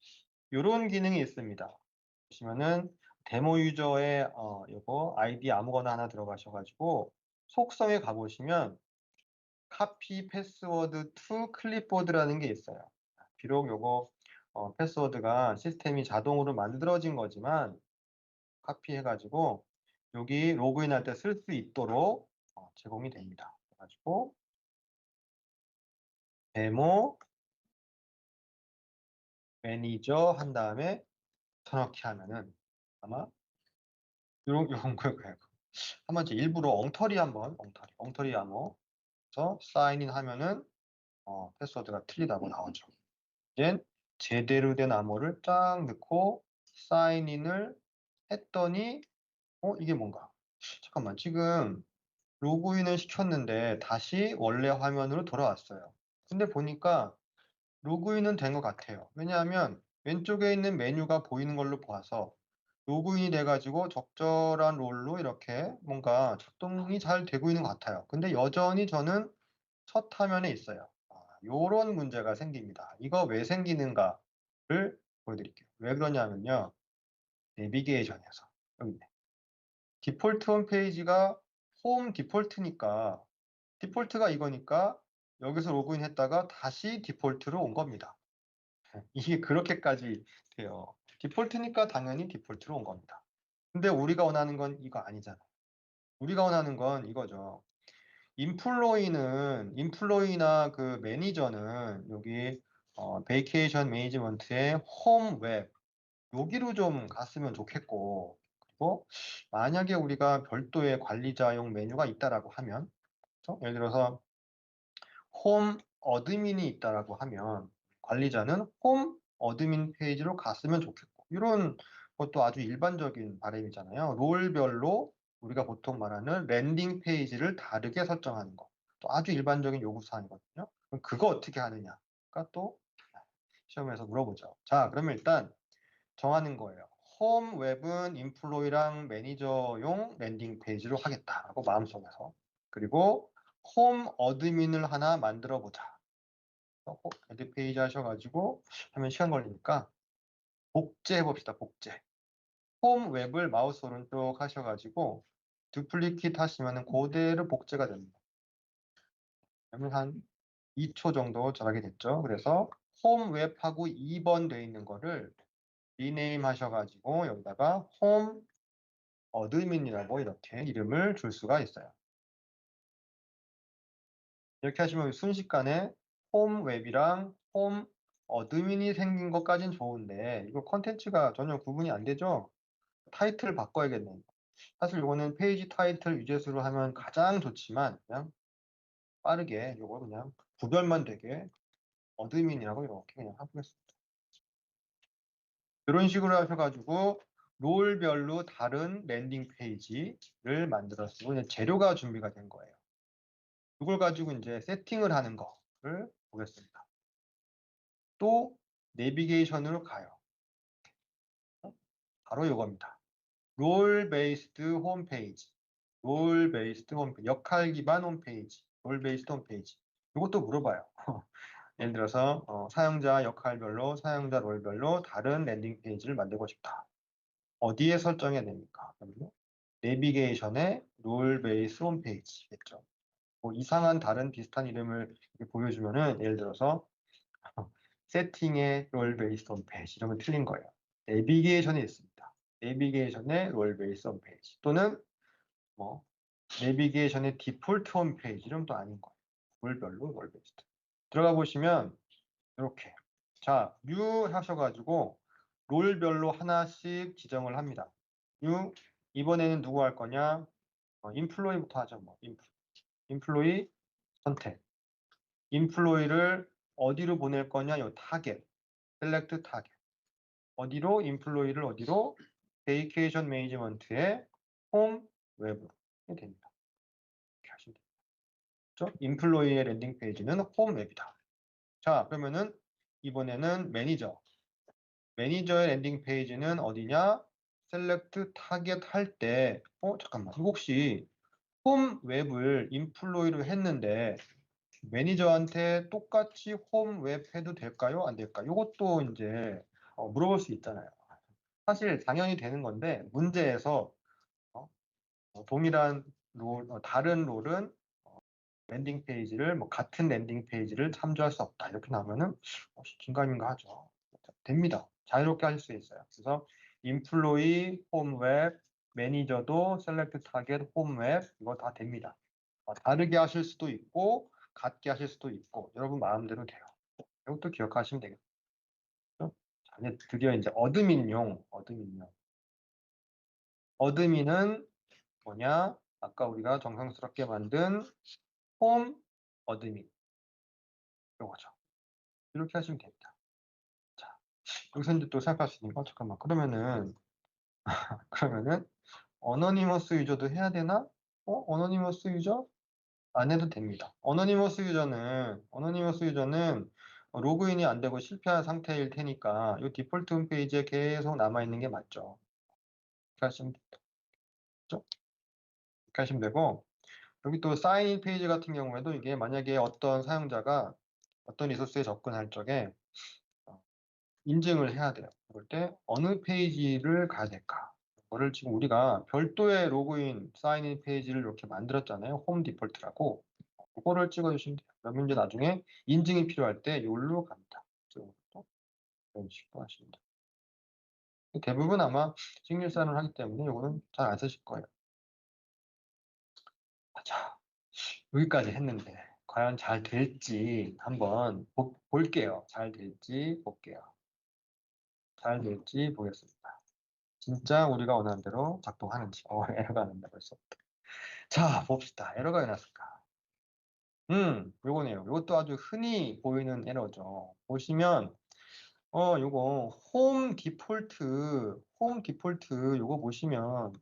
이런 기능이 있습니다. 보시면은 데모 유저의 요거 아이디 아무거나 하나 들어가셔가지고 속성에 가보시면 카피 패스워드 투 클립보드라는 게 있어요. 비록 요거 패스워드가 시스템이 자동으로 만들어진 거지만 카피해가지고 여기 로그인할 때 쓸 수 있도록 제공이 됩니다. 그래가지고 데모 매니저 한 다음에 쳐넣기 하면은 아마 요런 거예요. 한번 제 일부러 엉터리 암호에서 사인인 하면은 패스워드가 틀리다고 나오죠. 이제 제대로 된 암호를 쫙 넣고 사인인을 했더니 이게 뭔가? 잠깐만 지금 로그인을 시켰는데 다시 원래 화면으로 돌아왔어요. 근데 보니까 로그인은 된 것 같아요. 왜냐하면 왼쪽에 있는 메뉴가 보이는 걸로 봐서 로그인이 돼가지고 적절한 롤로 이렇게 뭔가 작동이 잘 되고 있는 것 같아요. 근데 여전히 저는 첫 화면에 있어요. 요런 문제가 생깁니다. 이거 왜 생기는가를 보여드릴게요. 왜 그러냐면요. 내비게이션에서 여기 있네. 디폴트 홈페이지가 홈 디폴트니까 디폴트가 이거니까 여기서 로그인 했다가 다시 디폴트로 온 겁니다. 이게 그렇게까지 돼요. 디폴트니까 당연히 디폴트로 온 겁니다. 근데 우리가 원하는 건 이거 아니잖아요. 우리가 원하는 건 이거죠. 인플로이나 그 매니저는 여기 베이케이션 매니지먼트의 홈 웹, 여기로 좀 갔으면 좋겠고, 그리고 만약에 우리가 별도의 관리자용 메뉴가 있다라고 하면, 그렇죠? 예를 들어서 홈 어드민이 있다라고 하면 관리자는 홈 어드민 페이지로 갔으면 좋겠고 이런 것도 아주 일반적인 바람이잖아요. 롤별로 우리가 보통 말하는 랜딩 페이지를 다르게 설정하는 거. 또 아주 일반적인 요구사항이거든요. 그럼 그거 어떻게 하느냐가 또 시험에서 물어보죠. 자, 그러면 일단 정하는 거예요. 홈 웹은 인플로이랑 매니저용 랜딩 페이지로 하겠다라고 마음속에서. 그리고 홈 어드민을 하나 만들어 보자. 에드 페이지 하셔가지고 하면 시간 걸리니까 복제해 봅시다. 복제. 홈 웹을 마우스 오른쪽 하셔가지고 duplicate하시면은 그대로 복제가 됩니다. 그러면 한 2초 정도 절하게 됐죠. 그래서 홈 웹하고 2번 돼 있는 거를 리네임 하셔가지고 여기다가 홈 어드민이라고 이렇게 이름을 줄 수가 있어요. 이렇게 하시면 순식간에 홈 웹이랑 홈 어드민이 생긴 것까진 좋은데 이거 컨텐츠가 전혀 구분이 안 되죠? 타이틀 바꿔야겠네요. 사실 이거는 페이지 타이틀 위젯으로 하면 가장 좋지만 그냥 빠르게 이거 그냥 구별만 되게 어드민이라고 이렇게 그냥 하겠습니다. 이런 식으로 하셔가지고 롤별로 다른 랜딩 페이지를 만들었고 재료가 준비가 된 거예요. 이걸 가지고 이제 세팅을 하는 거를 보겠습니다. 또 내비게이션으로 가요. 바로 이겁니다. 롤 베이스드 홈페이지, 롤 베이스드 홈페이지, 역할 기반 홈페이지, 롤 베이스드 홈페이지. 이것도 물어봐요. 예를 들어서 사용자 역할별로, 사용자 롤별로 다른 랜딩 페이지를 만들고 싶다. 어디에 설정해야 됩니까? 그러면 내비게이션의 롤 베이스 홈페이지겠죠. 뭐 이상한 다른 비슷한 이름을 이렇게 보여주면은 예를 들어서 세팅의 롤 베이스 홈페이지 이러면 틀린 거예요. 내비게이션에 있습니다. 내비게이션의 롤 베이스 홈페이지 또는 뭐 내비게이션의 디폴트 홈페이지 이러면 또 아닌 거예요. 롤별로 롤 베이스. 들어가 보시면 이렇게 자, 뉴 하셔가지고 롤별로 하나씩 지정을 합니다. 뉴 이번에는 누구 할 거냐? 인플로이부터 하죠. 뭐 인플로이 선택. 인플로이를 어디로 보낼 거냐? 요 타겟. 셀렉트 타겟. 어디로? 인플로이를 어디로? 베이케이션 매니지먼트의 홈 웹으로 됩니다. 이렇게 하시면 됩니다. 그렇죠? 인플로이의 랜딩 페이지는 홈 웹이다. 자, 그러면은 이번에는 매니저의 랜딩 페이지는 어디냐? 셀렉트 타겟 할 때, 잠깐만. 이거 혹시 홈 웹을 인플로이로 했는데 매니저한테 똑같이 홈 웹 해도 될까요? 안 될까요? 이것도 이제 물어볼 수 있잖아요. 사실 당연히 되는 건데 문제에서 어, 동일한 롤, 다른 롤은 랜딩 페이지를 뭐 같은 랜딩 페이지를 참조할 수 없다 이렇게 나오면은 긴가민가 하죠. 됩니다. 자유롭게 하실 수 있어요. 그래서 인플로이 홈웹 매니저도 셀렉트 타겟 홈웹 이거 다 됩니다. 다르게 하실 수도 있고 같게 하실 수도 있고 여러분 마음대로 돼요. 이것도 기억하시면 되겠죠. 자, 이제 드디어 이제 어드민은 뭐냐? 아까 우리가 정성스럽게 만든 홈 어드민 이거죠. 이렇게 하시면 됩니다. 자, 여기서 이제 또 생각할 수 있는 거 잠깐만 그러면은 어너니머스 유저도 해야 되나? 어너니머스 유저? 안 해도 됩니다. 어너니머스 유저는 로그인이 안 되고 실패한 상태일 테니까 이 디폴트 홈페이지에 계속 남아있는 게 맞죠. 이렇게 하시면 되죠? 이렇게 하시면 되고 여기 또 사인인 페이지 같은 경우에도 이게 만약에 어떤 사용자가 어떤 리소스에 접근할 적에 어, 인증을 해야 돼요. 그럴 때 어느 페이지를 가야 될까? 그거를 지금 우리가 별도의 로그인 사인인 페이지를 이렇게 만들었잖아요. 홈 디폴트라고. 그거를 찍어주시면 돼요. 그러면 이제 나중에 인증이 필요할 때 여기로 갑니다. 이런 식으로 하시면 돼요. 대부분 아마 싱글사인을 하기 때문에 이거는 잘 안 쓰실 거예요. 자, 여기까지 했는데 과연 잘 될지 한번 볼게요. 잘 될지 볼게요. 잘 될지 보겠습니다. 진짜 우리가 원하는 대로 작동하는지. 에러가 안 난다 벌써. 자, 봅시다. 에러가 왜 났을까? 요거네요. 이것도 아주 흔히 보이는 에러죠. 보시면 요거 홈 디폴트 요거 보시면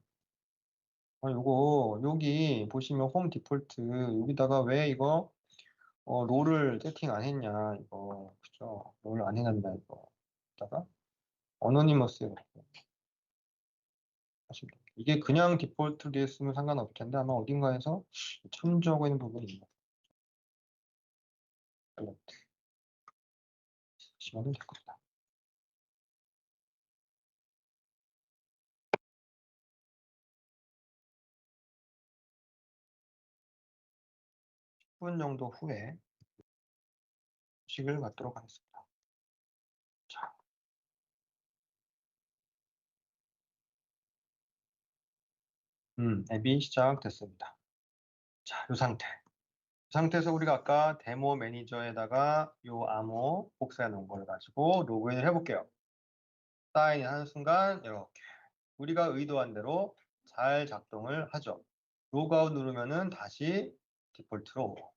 요거 여기 보시면 홈 디폴트 여기다가 왜 이거 롤을 세팅 안 했냐 이거 그죠? 롤 안 해놨나 이거 다가 어노니머스 이렇게 하시면 돼요. 이게 그냥 디폴트로 되어 있으면 상관없을 텐데 아마 어딘가에서 참조하고 있는 부분이 있는 것 같아요. 하시면 될 겁니다. 10분 정도 후에 식을 갖도록 하겠습니다. 자, 앱이 시작됐습니다. 자, 이 상태. 이 상태에서 우리가 아까 데모 매니저에다가 요 암호 복사해 놓은 걸 가지고 로그인을 해볼게요. 사인인 하는 순간 이렇게 우리가 의도한 대로 잘 작동을 하죠. 로그아웃 누르면은 다시 디폴트로 오고.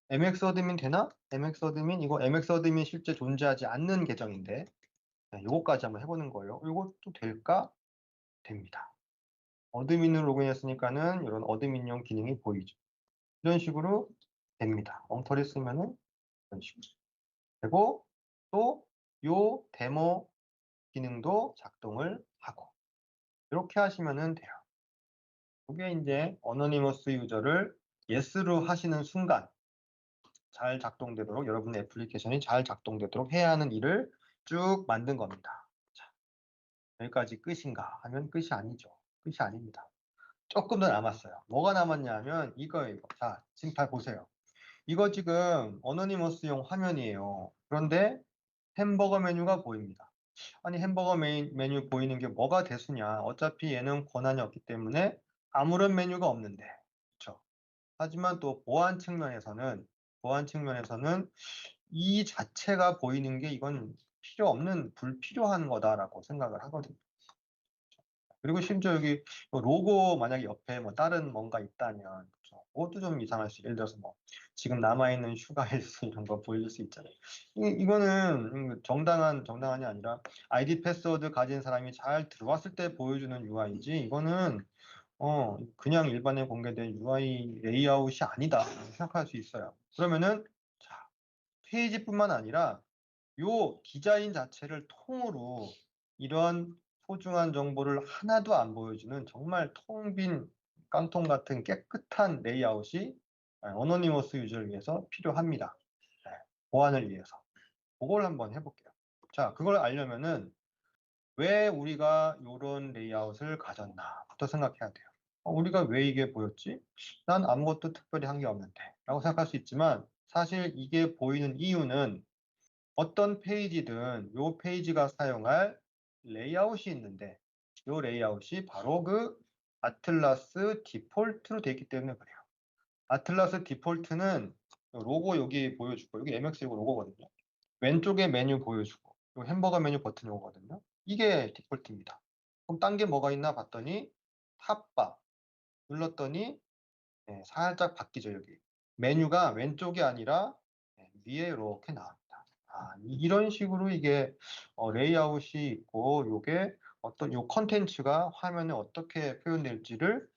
MX 어드민 되나? MX 어드민 이거 MX 어드민 실제 존재하지 않는 계정인데 요거까지 한번 해보는 거예요. 이것도 될까? 됩니다. 어드민으로 로그인했으니까는 이런 어드민용 기능이 보이죠. 이런 식으로 됩니다. 엉터리 쓰면은 이런 식으로 되고 또 요 데모 기능도 작동을 하고 이렇게 하시면은 돼요. 이게 이제 어노니머스 유저를 yes로 하시는 순간 잘 작동되도록 여러분의 애플리케이션이 잘 작동되도록 해야 하는 일을 쭉 만든 겁니다. 자, 여기까지 끝인가 하면 끝이 아니죠. 끝이 아닙니다. 조금 더 남았어요. 뭐가 남았냐 하면 이거예요. 자, 지금 잘 보세요. 이거 지금 어노니머스용 화면이에요. 그런데 햄버거 메뉴가 보입니다. 아니 햄버거 메뉴 보이는 게 뭐가 대수냐. 어차피 얘는 권한이 없기 때문에 아무런 메뉴가 없는데. 그렇죠? 하지만 또 보안 측면에서는 이 자체가 보이는 게 이건 필요 없는 불필요한 거다라고 생각을 하거든요. 그리고 심지어 여기 뭐 로고 만약에 옆에 뭐 다른 뭔가 있다면 그렇죠? 그것도 좀 이상할 수. 예를 들어서 뭐 지금 남아 있는 휴가일수 이런 거 보일 수 있잖아요. 이거는 정당한이 아니라 아이디 패스워드 가진 사람이 잘 들어왔을 때 보여주는 UI지 이거는 그냥 일반에 공개된 UI 레이아웃이 아니다 생각할 수 있어요. 그러면은 자, 페이지뿐만 아니라 요 디자인 자체를 통으로 이런 소중한 정보를 하나도 안 보여주는 정말 텅 빈 깡통 같은 깨끗한 레이아웃이 어노니머스 유저를 위해서 필요합니다. 네, 보안을 위해서. 그걸 한번 해볼게요. 자, 그걸 알려면은 왜 우리가 이런 레이아웃을 가졌나부터 생각해야 돼요. 우리가 왜 이게 보였지? 난 아무것도 특별히 한 게 없는데 라고 생각할 수 있지만 사실 이게 보이는 이유는 어떤 페이지든 이 페이지가 사용할 레이아웃이 있는데 이 레이아웃이 바로 그 아틀라스 디폴트로 되어 있기 때문에 그래요. 아틀라스 디폴트는 로고 여기 보여주고 여기 MX 로고거든요. 왼쪽에 메뉴 보여주고 요 햄버거 메뉴 버튼이 오거든요. 이게 디폴트입니다. 그럼 딴 게 뭐가 있나 봤더니 탑바 눌렀더니 살짝 바뀌죠. 여기 메뉴가 왼쪽이 아니라 위에 이렇게 나옵니다. 이런 식으로 이게 레이아웃이 있고 요게 어떤 요 컨텐츠가 화면에 어떻게 표현될지를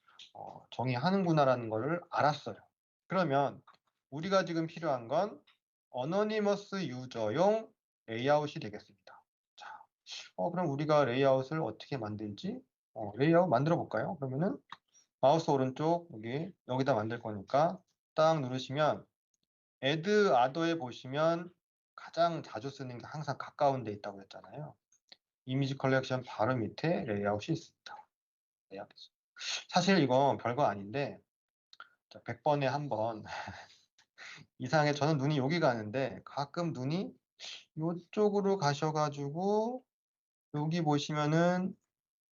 정의하는구나라는 것을 알았어요. 그러면 우리가 지금 필요한 건 어노니머스 유저용 레이아웃이 되겠습니다. 자, 그럼 우리가 레이아웃을 어떻게 만들지? 레이아웃 만들어 볼까요? 그러면은 마우스 오른쪽 여기다 만들 거니까 딱 누르시면 add other에 보시면 가장 자주 쓰는 게 항상 가까운 데 있다고 했잖아요. 이미지 컬렉션 바로 밑에 레이아웃이 있습니다. 레이아웃. 사실 이건 별거 아닌데 100번에 한 번 이상하게 저는 눈이 여기 가는데 가끔 눈이 이쪽으로 가셔가지고 여기 보시면은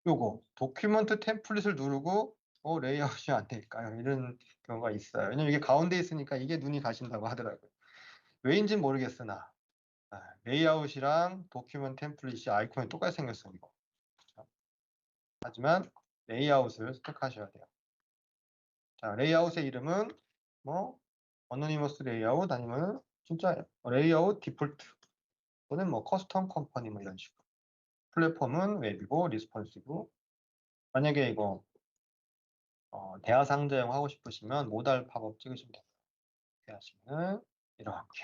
요거 도큐먼트 템플릿을 누르고 레이아웃이 안 될까요? 이런 경우가 있어요. 왜냐면 이게 가운데 있으니까 이게 눈이 가신다고 하더라고요. 왜인지는 모르겠으나 레이아웃이랑 도큐먼트 템플릿이 아이콘이 똑같이 생겼어요. 이거. 하지만 레이아웃을 선택하셔야 돼요. 자, 레이아웃의 이름은 뭐 어노니머스 레이아웃 아니면 진짜 레이아웃 디폴트 또는 뭐 커스텀 컴퍼니 뭐 이런 식으로. 플랫폼은 웹이고 리스폰시브. 만약에 이거 대화 상자용 하고 싶으시면 모달 팝업 찍으시면 돼요. 이렇게 하시면 이렇게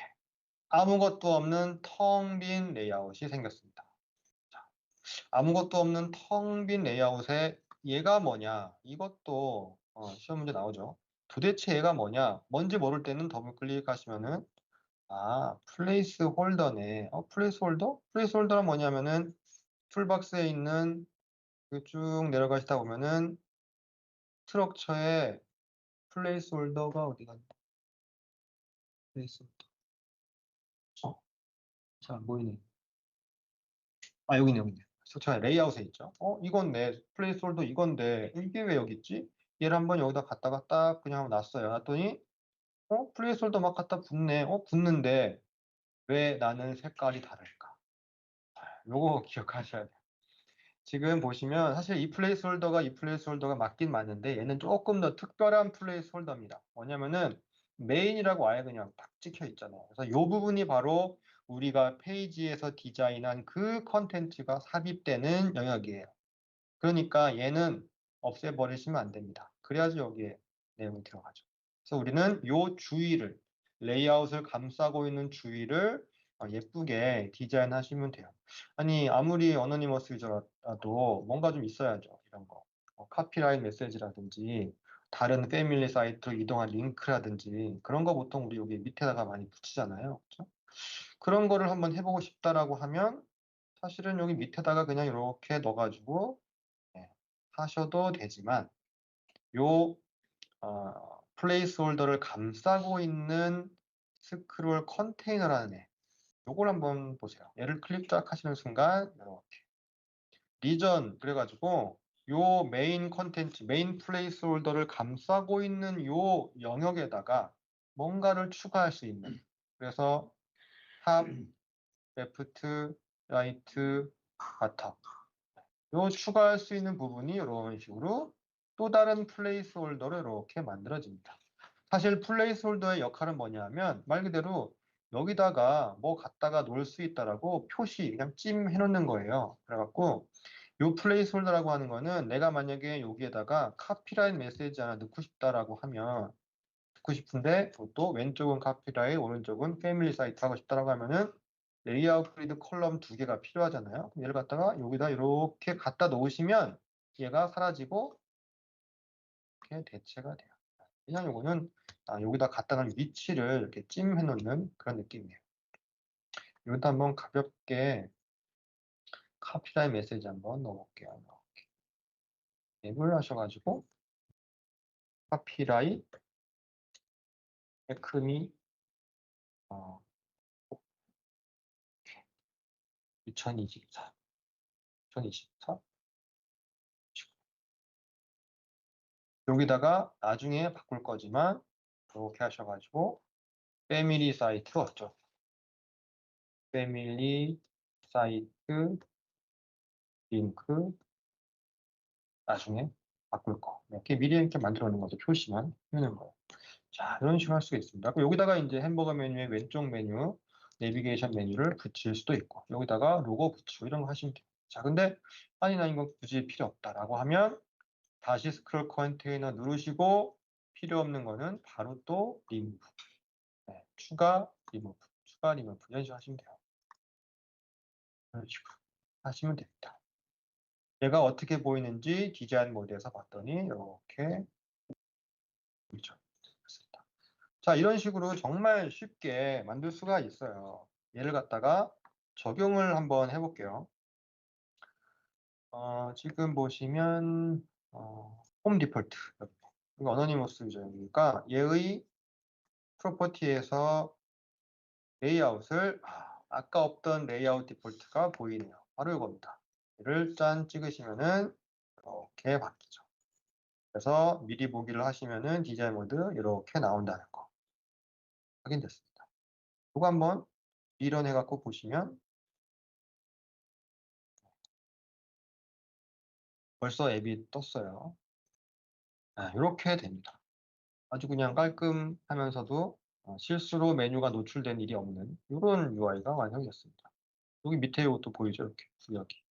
아무것도 없는 텅 빈 레이아웃이 생겼습니다. 자, 아무것도 없는 텅 빈 레이아웃에 얘가 뭐냐? 이것도 시험 문제 나오죠. 도대체 얘가 뭐냐? 뭔지 모를 때는 더블 클릭하시면은 플레이스 홀더네. 플레이스 홀더? 플레이스 홀더는 뭐냐면은 툴박스에 있는 쭉 내려가시다 보면은 스트럭처에 플레이스 홀더가 어디 갔나? 플레이스홀더. 잘 안 보이네. 아, 여기 있네, 여기 있네. 제가 레이아웃에 있죠. 이건 내 플레이스홀더 이건데 이게 왜 여기 있지? 얘를 한번 여기다 갖다가 딱 그냥 한번 놨어요. 놨더니 플레이스홀더 막 갖다 붙네. 붙는데 왜 나는 색깔이 다를까? 요거 기억하셔야 돼요. 지금 보시면 사실 이 플레이스홀더가 맞긴 맞는데 얘는 조금 더 특별한 플레이스홀더입니다. 뭐냐면은 메인이라고 아예 그냥 딱 찍혀 있잖아요. 그래서 이 부분이 바로 우리가 페이지에서 디자인한 그 컨텐츠가 삽입되는 영역이에요. 그러니까 얘는 없애버리시면 안 됩니다. 그래야지 여기에 내용이 들어가죠. 그래서 우리는 요 주위를, 레이아웃을 감싸고 있는 주위를 예쁘게 디자인하시면 돼요. 아니, 아무리 어노니머스 유저라도 뭔가 좀 있어야죠. 이런 거. 카피라이트 메시지라든지, 다른 패밀리 사이트로 이동한 링크라든지, 그런 거 보통 우리 여기 밑에다가 많이 붙이잖아요. 그렇죠? 그런 거를 한번 해보고 싶다라고 하면, 사실은 여기 밑에다가 그냥 이렇게 넣어가지고, 네, 하셔도 되지만 요 플레이스홀더를 감싸고 있는 스크롤 컨테이너라는 애 요걸 한번 보세요. 얘를 클릭 딱 하시는 순간 이렇게 리전 그래가지고 요 메인 컨텐츠 메인 플레이스홀더를 감싸고 있는 요 영역에다가 뭔가를 추가할 수 있는 그래서 탑, 레프트, 라이트, 바텀 요 추가할 수 있는 부분이 이런 식으로 또 다른 플레이스홀더로 이렇게 만들어집니다. 사실 플레이스홀더의 역할은 뭐냐면 말 그대로 여기다가 뭐 갖다가 놓을 수 있다라고 표시 그냥 찜 해놓는 거예요. 그래갖고 요 플레이스홀더라고 하는 거는 내가 만약에 여기에다가 카피라인 메시지 하나 넣고 싶다라고 하면 듣고 싶은데 또 왼쪽은 카피라인 오른쪽은 패밀리 사이트 하고 싶다라고 하면은 레이아웃 그리드 컬럼 두 개가 필요하잖아요. 그럼 얘를 갖다가 여기다 이렇게 갖다 놓으시면 얘가 사라지고 이렇게 대체가 돼요. 그냥 요거는 여기다 갖다 놓은 위치를 이렇게 찜해 놓는 그런 느낌이에요. 여기다 한번 가볍게 카피라인 메시지 한번 넣어볼게요. 앱을 하셔가지고 카피라인 에크미 2024 2024 여기다가 나중에 바꿀 거지만 이렇게 하셔가지고 패밀리 사이트로 왔죠. 패밀리 사이트 링크 나중에 바꿀 거 이렇게 미리 이렇게 만들어 놓은 거죠. 표시만 해놓는 거예요. 자 이런 식으로 할 수가 있습니다. 그리고 여기다가 이제 햄버거 메뉴의 왼쪽 메뉴 내비게이션 메뉴를 붙일 수도 있고 여기다가 로고 붙이고 이런 거 하시면 돼요. 자 근데 아니 나 이거 굳이 필요 없다라고 하면 다시 스크롤 컨테이너 누르시고 필요 없는 거는 바로 또 리무브 추가 리무브 추가 리무브 이런 식으로 하시면 돼요. 이런 식으로 하시면 됩니다. 얘가 어떻게 보이는지 디자인 모드에서 봤더니 이렇게 보이죠. 자, 이런 식으로 정말 쉽게 만들 수가 있어요. 얘를 갖다가 적용을 한번 해볼게요. 지금 보시면 홈 디폴트 이거 어노니머스 유저니까 얘의 프로퍼티에서 레이아웃을 아까 없던 레이아웃 디폴트가 보이네요. 바로 이겁니다. 얘를 짠 찍으시면은 이렇게 바뀌죠. 그래서 미리 보기를 하시면은 디자인 모드 이렇게 나온다는 거 확인됐습니다. 이거 한번 리런 해갖고 보시면 벌써 앱이 떴어요. 이렇게 됩니다. 아주 그냥 깔끔하면서도 실수로 메뉴가 노출된 일이 없는 이런 UI가 완성이 됐습니다. 여기 밑에 이것도 보이죠? 이렇게 구역이.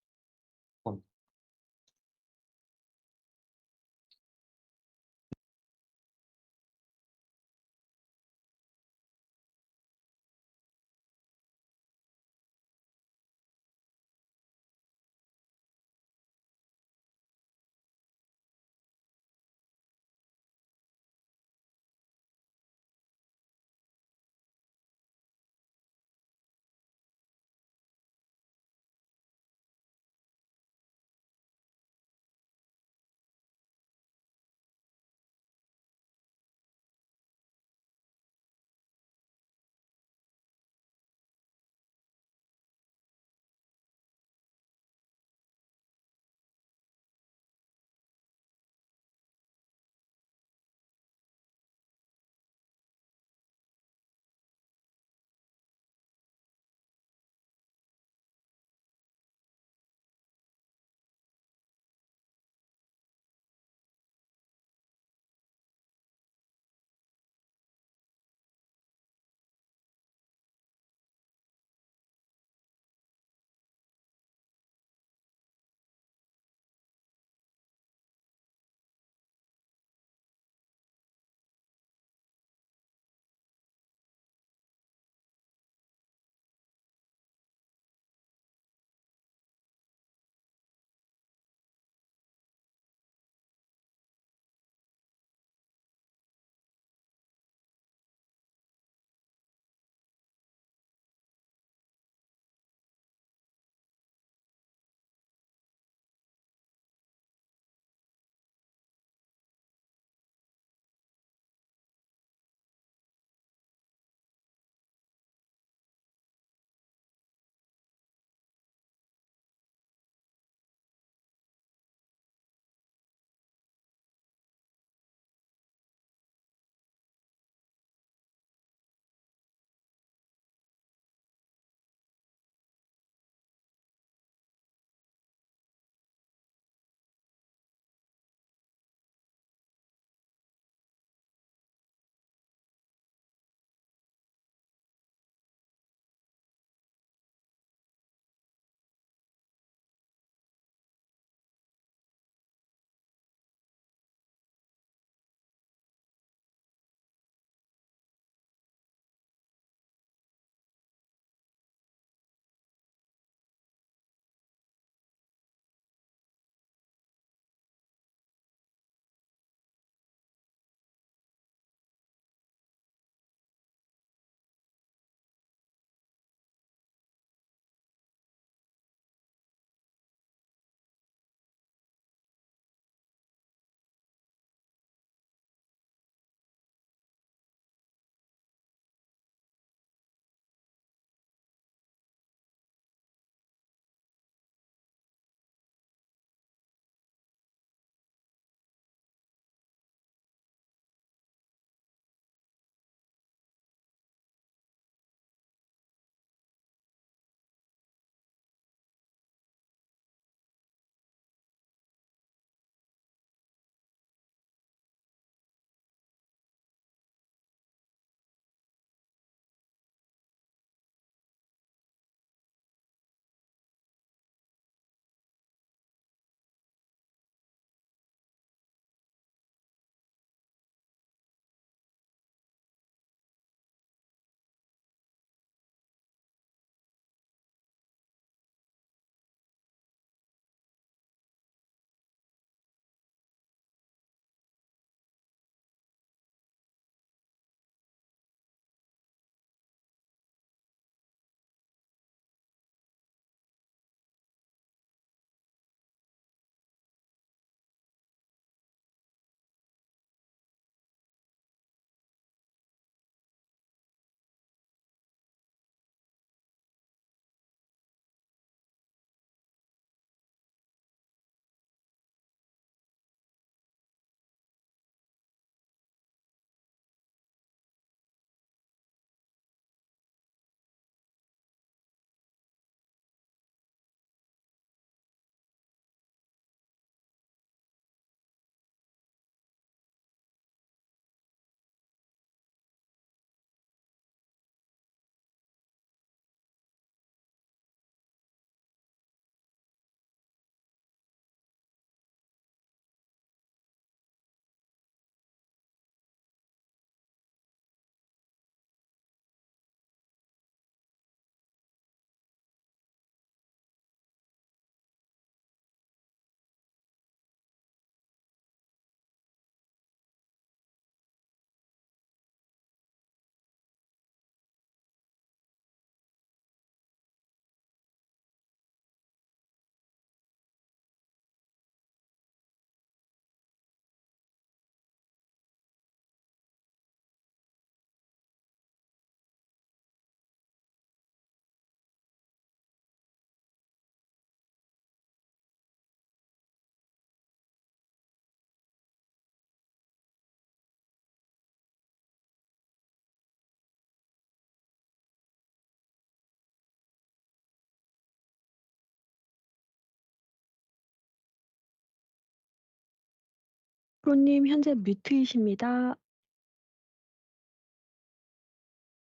프로님 현재 뮤트이십니다.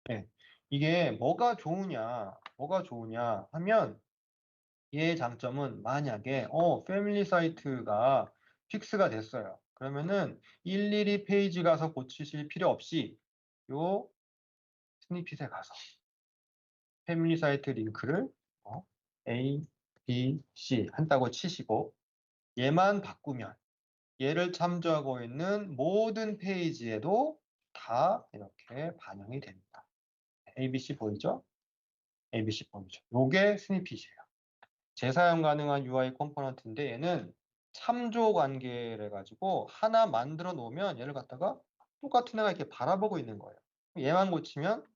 네. 이게 뭐가 좋으냐 하면 얘의 장점은 만약에 패밀리 사이트가 픽스가 됐어요. 그러면은 일일이 페이지 가서 고치실 필요 없이 요 스니핏에 가서 패밀리 사이트 링크를 A, B, C 한다고 치시고 얘만 바꾸면 얘를 참조하고 있는 모든 페이지에도 다 이렇게 반영이 됩니다. ABC 보이죠? ABC 보이죠? 요게 스니핏이에요. 재사용 가능한 UI 컴포넌트인데 얘는 참조 관계를 가지고 하나 만들어 놓으면 얘를 갖다가 똑같은 애가 이렇게 바라보고 있는 거예요. 얘만 고치면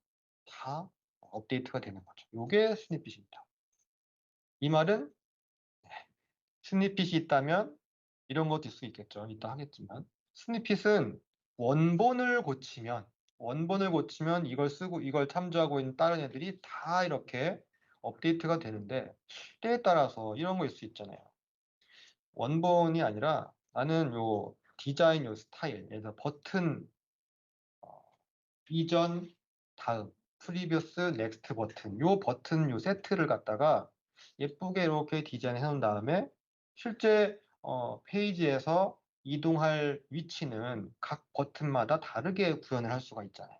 다 업데이트가 되는 거죠. 요게 스니핏입니다. 이 말은 스니핏이 있다면 이런 것도 있을 수 있겠죠. 이따 하겠지만 스니핏은 원본을 고치면 이걸 쓰고 이걸 참조하고 있는 다른 애들이 다 이렇게 업데이트가 되는데 때에 따라서 이런 거일 수 있잖아요. 원본이 아니라 나는 요 디자인 요 스타일, 예를 들어 버튼 이전, 다음, 프리비어스, 넥스트 버튼 요 버튼 요 세트를 갖다가 예쁘게 이렇게 디자인해 놓은 다음에 실제 페이지에서 이동할 위치는 각 버튼마다 다르게 구현을 할 수가 있잖아요.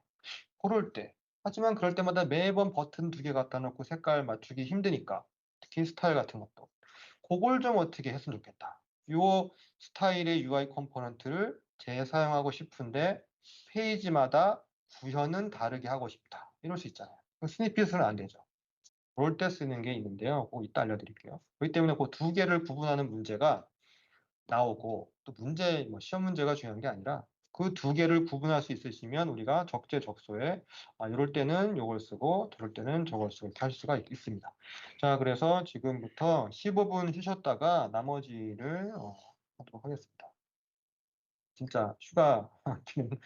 그럴 때 하지만 그럴 때마다 매번 버튼 두 개 갖다 놓고 색깔 맞추기 힘드니까 특히 스타일 같은 것도 그걸 좀 어떻게 했으면 좋겠다. 요 스타일의 UI 컴포넌트를 재사용하고 싶은데 페이지마다 구현은 다르게 하고 싶다. 이럴 수 있잖아요. 스니핏은 안 되죠. 그럴 때 쓰는 게 있는데요. 그거 이따 알려드릴게요. 그렇기 때문에 그 두 개를 구분하는 문제가 나오고 또 뭐 시험 문제가 중요한 게 아니라 그 두 개를 구분할 수 있으시면 우리가 적재적소에 이럴 때는 이걸 쓰고 저럴 때는 저걸 쓰고 이렇게 할 수가 있습니다. 자, 그래서 지금부터 15분 쉬셨다가 나머지를 하도록 하겠습니다. 진짜 휴가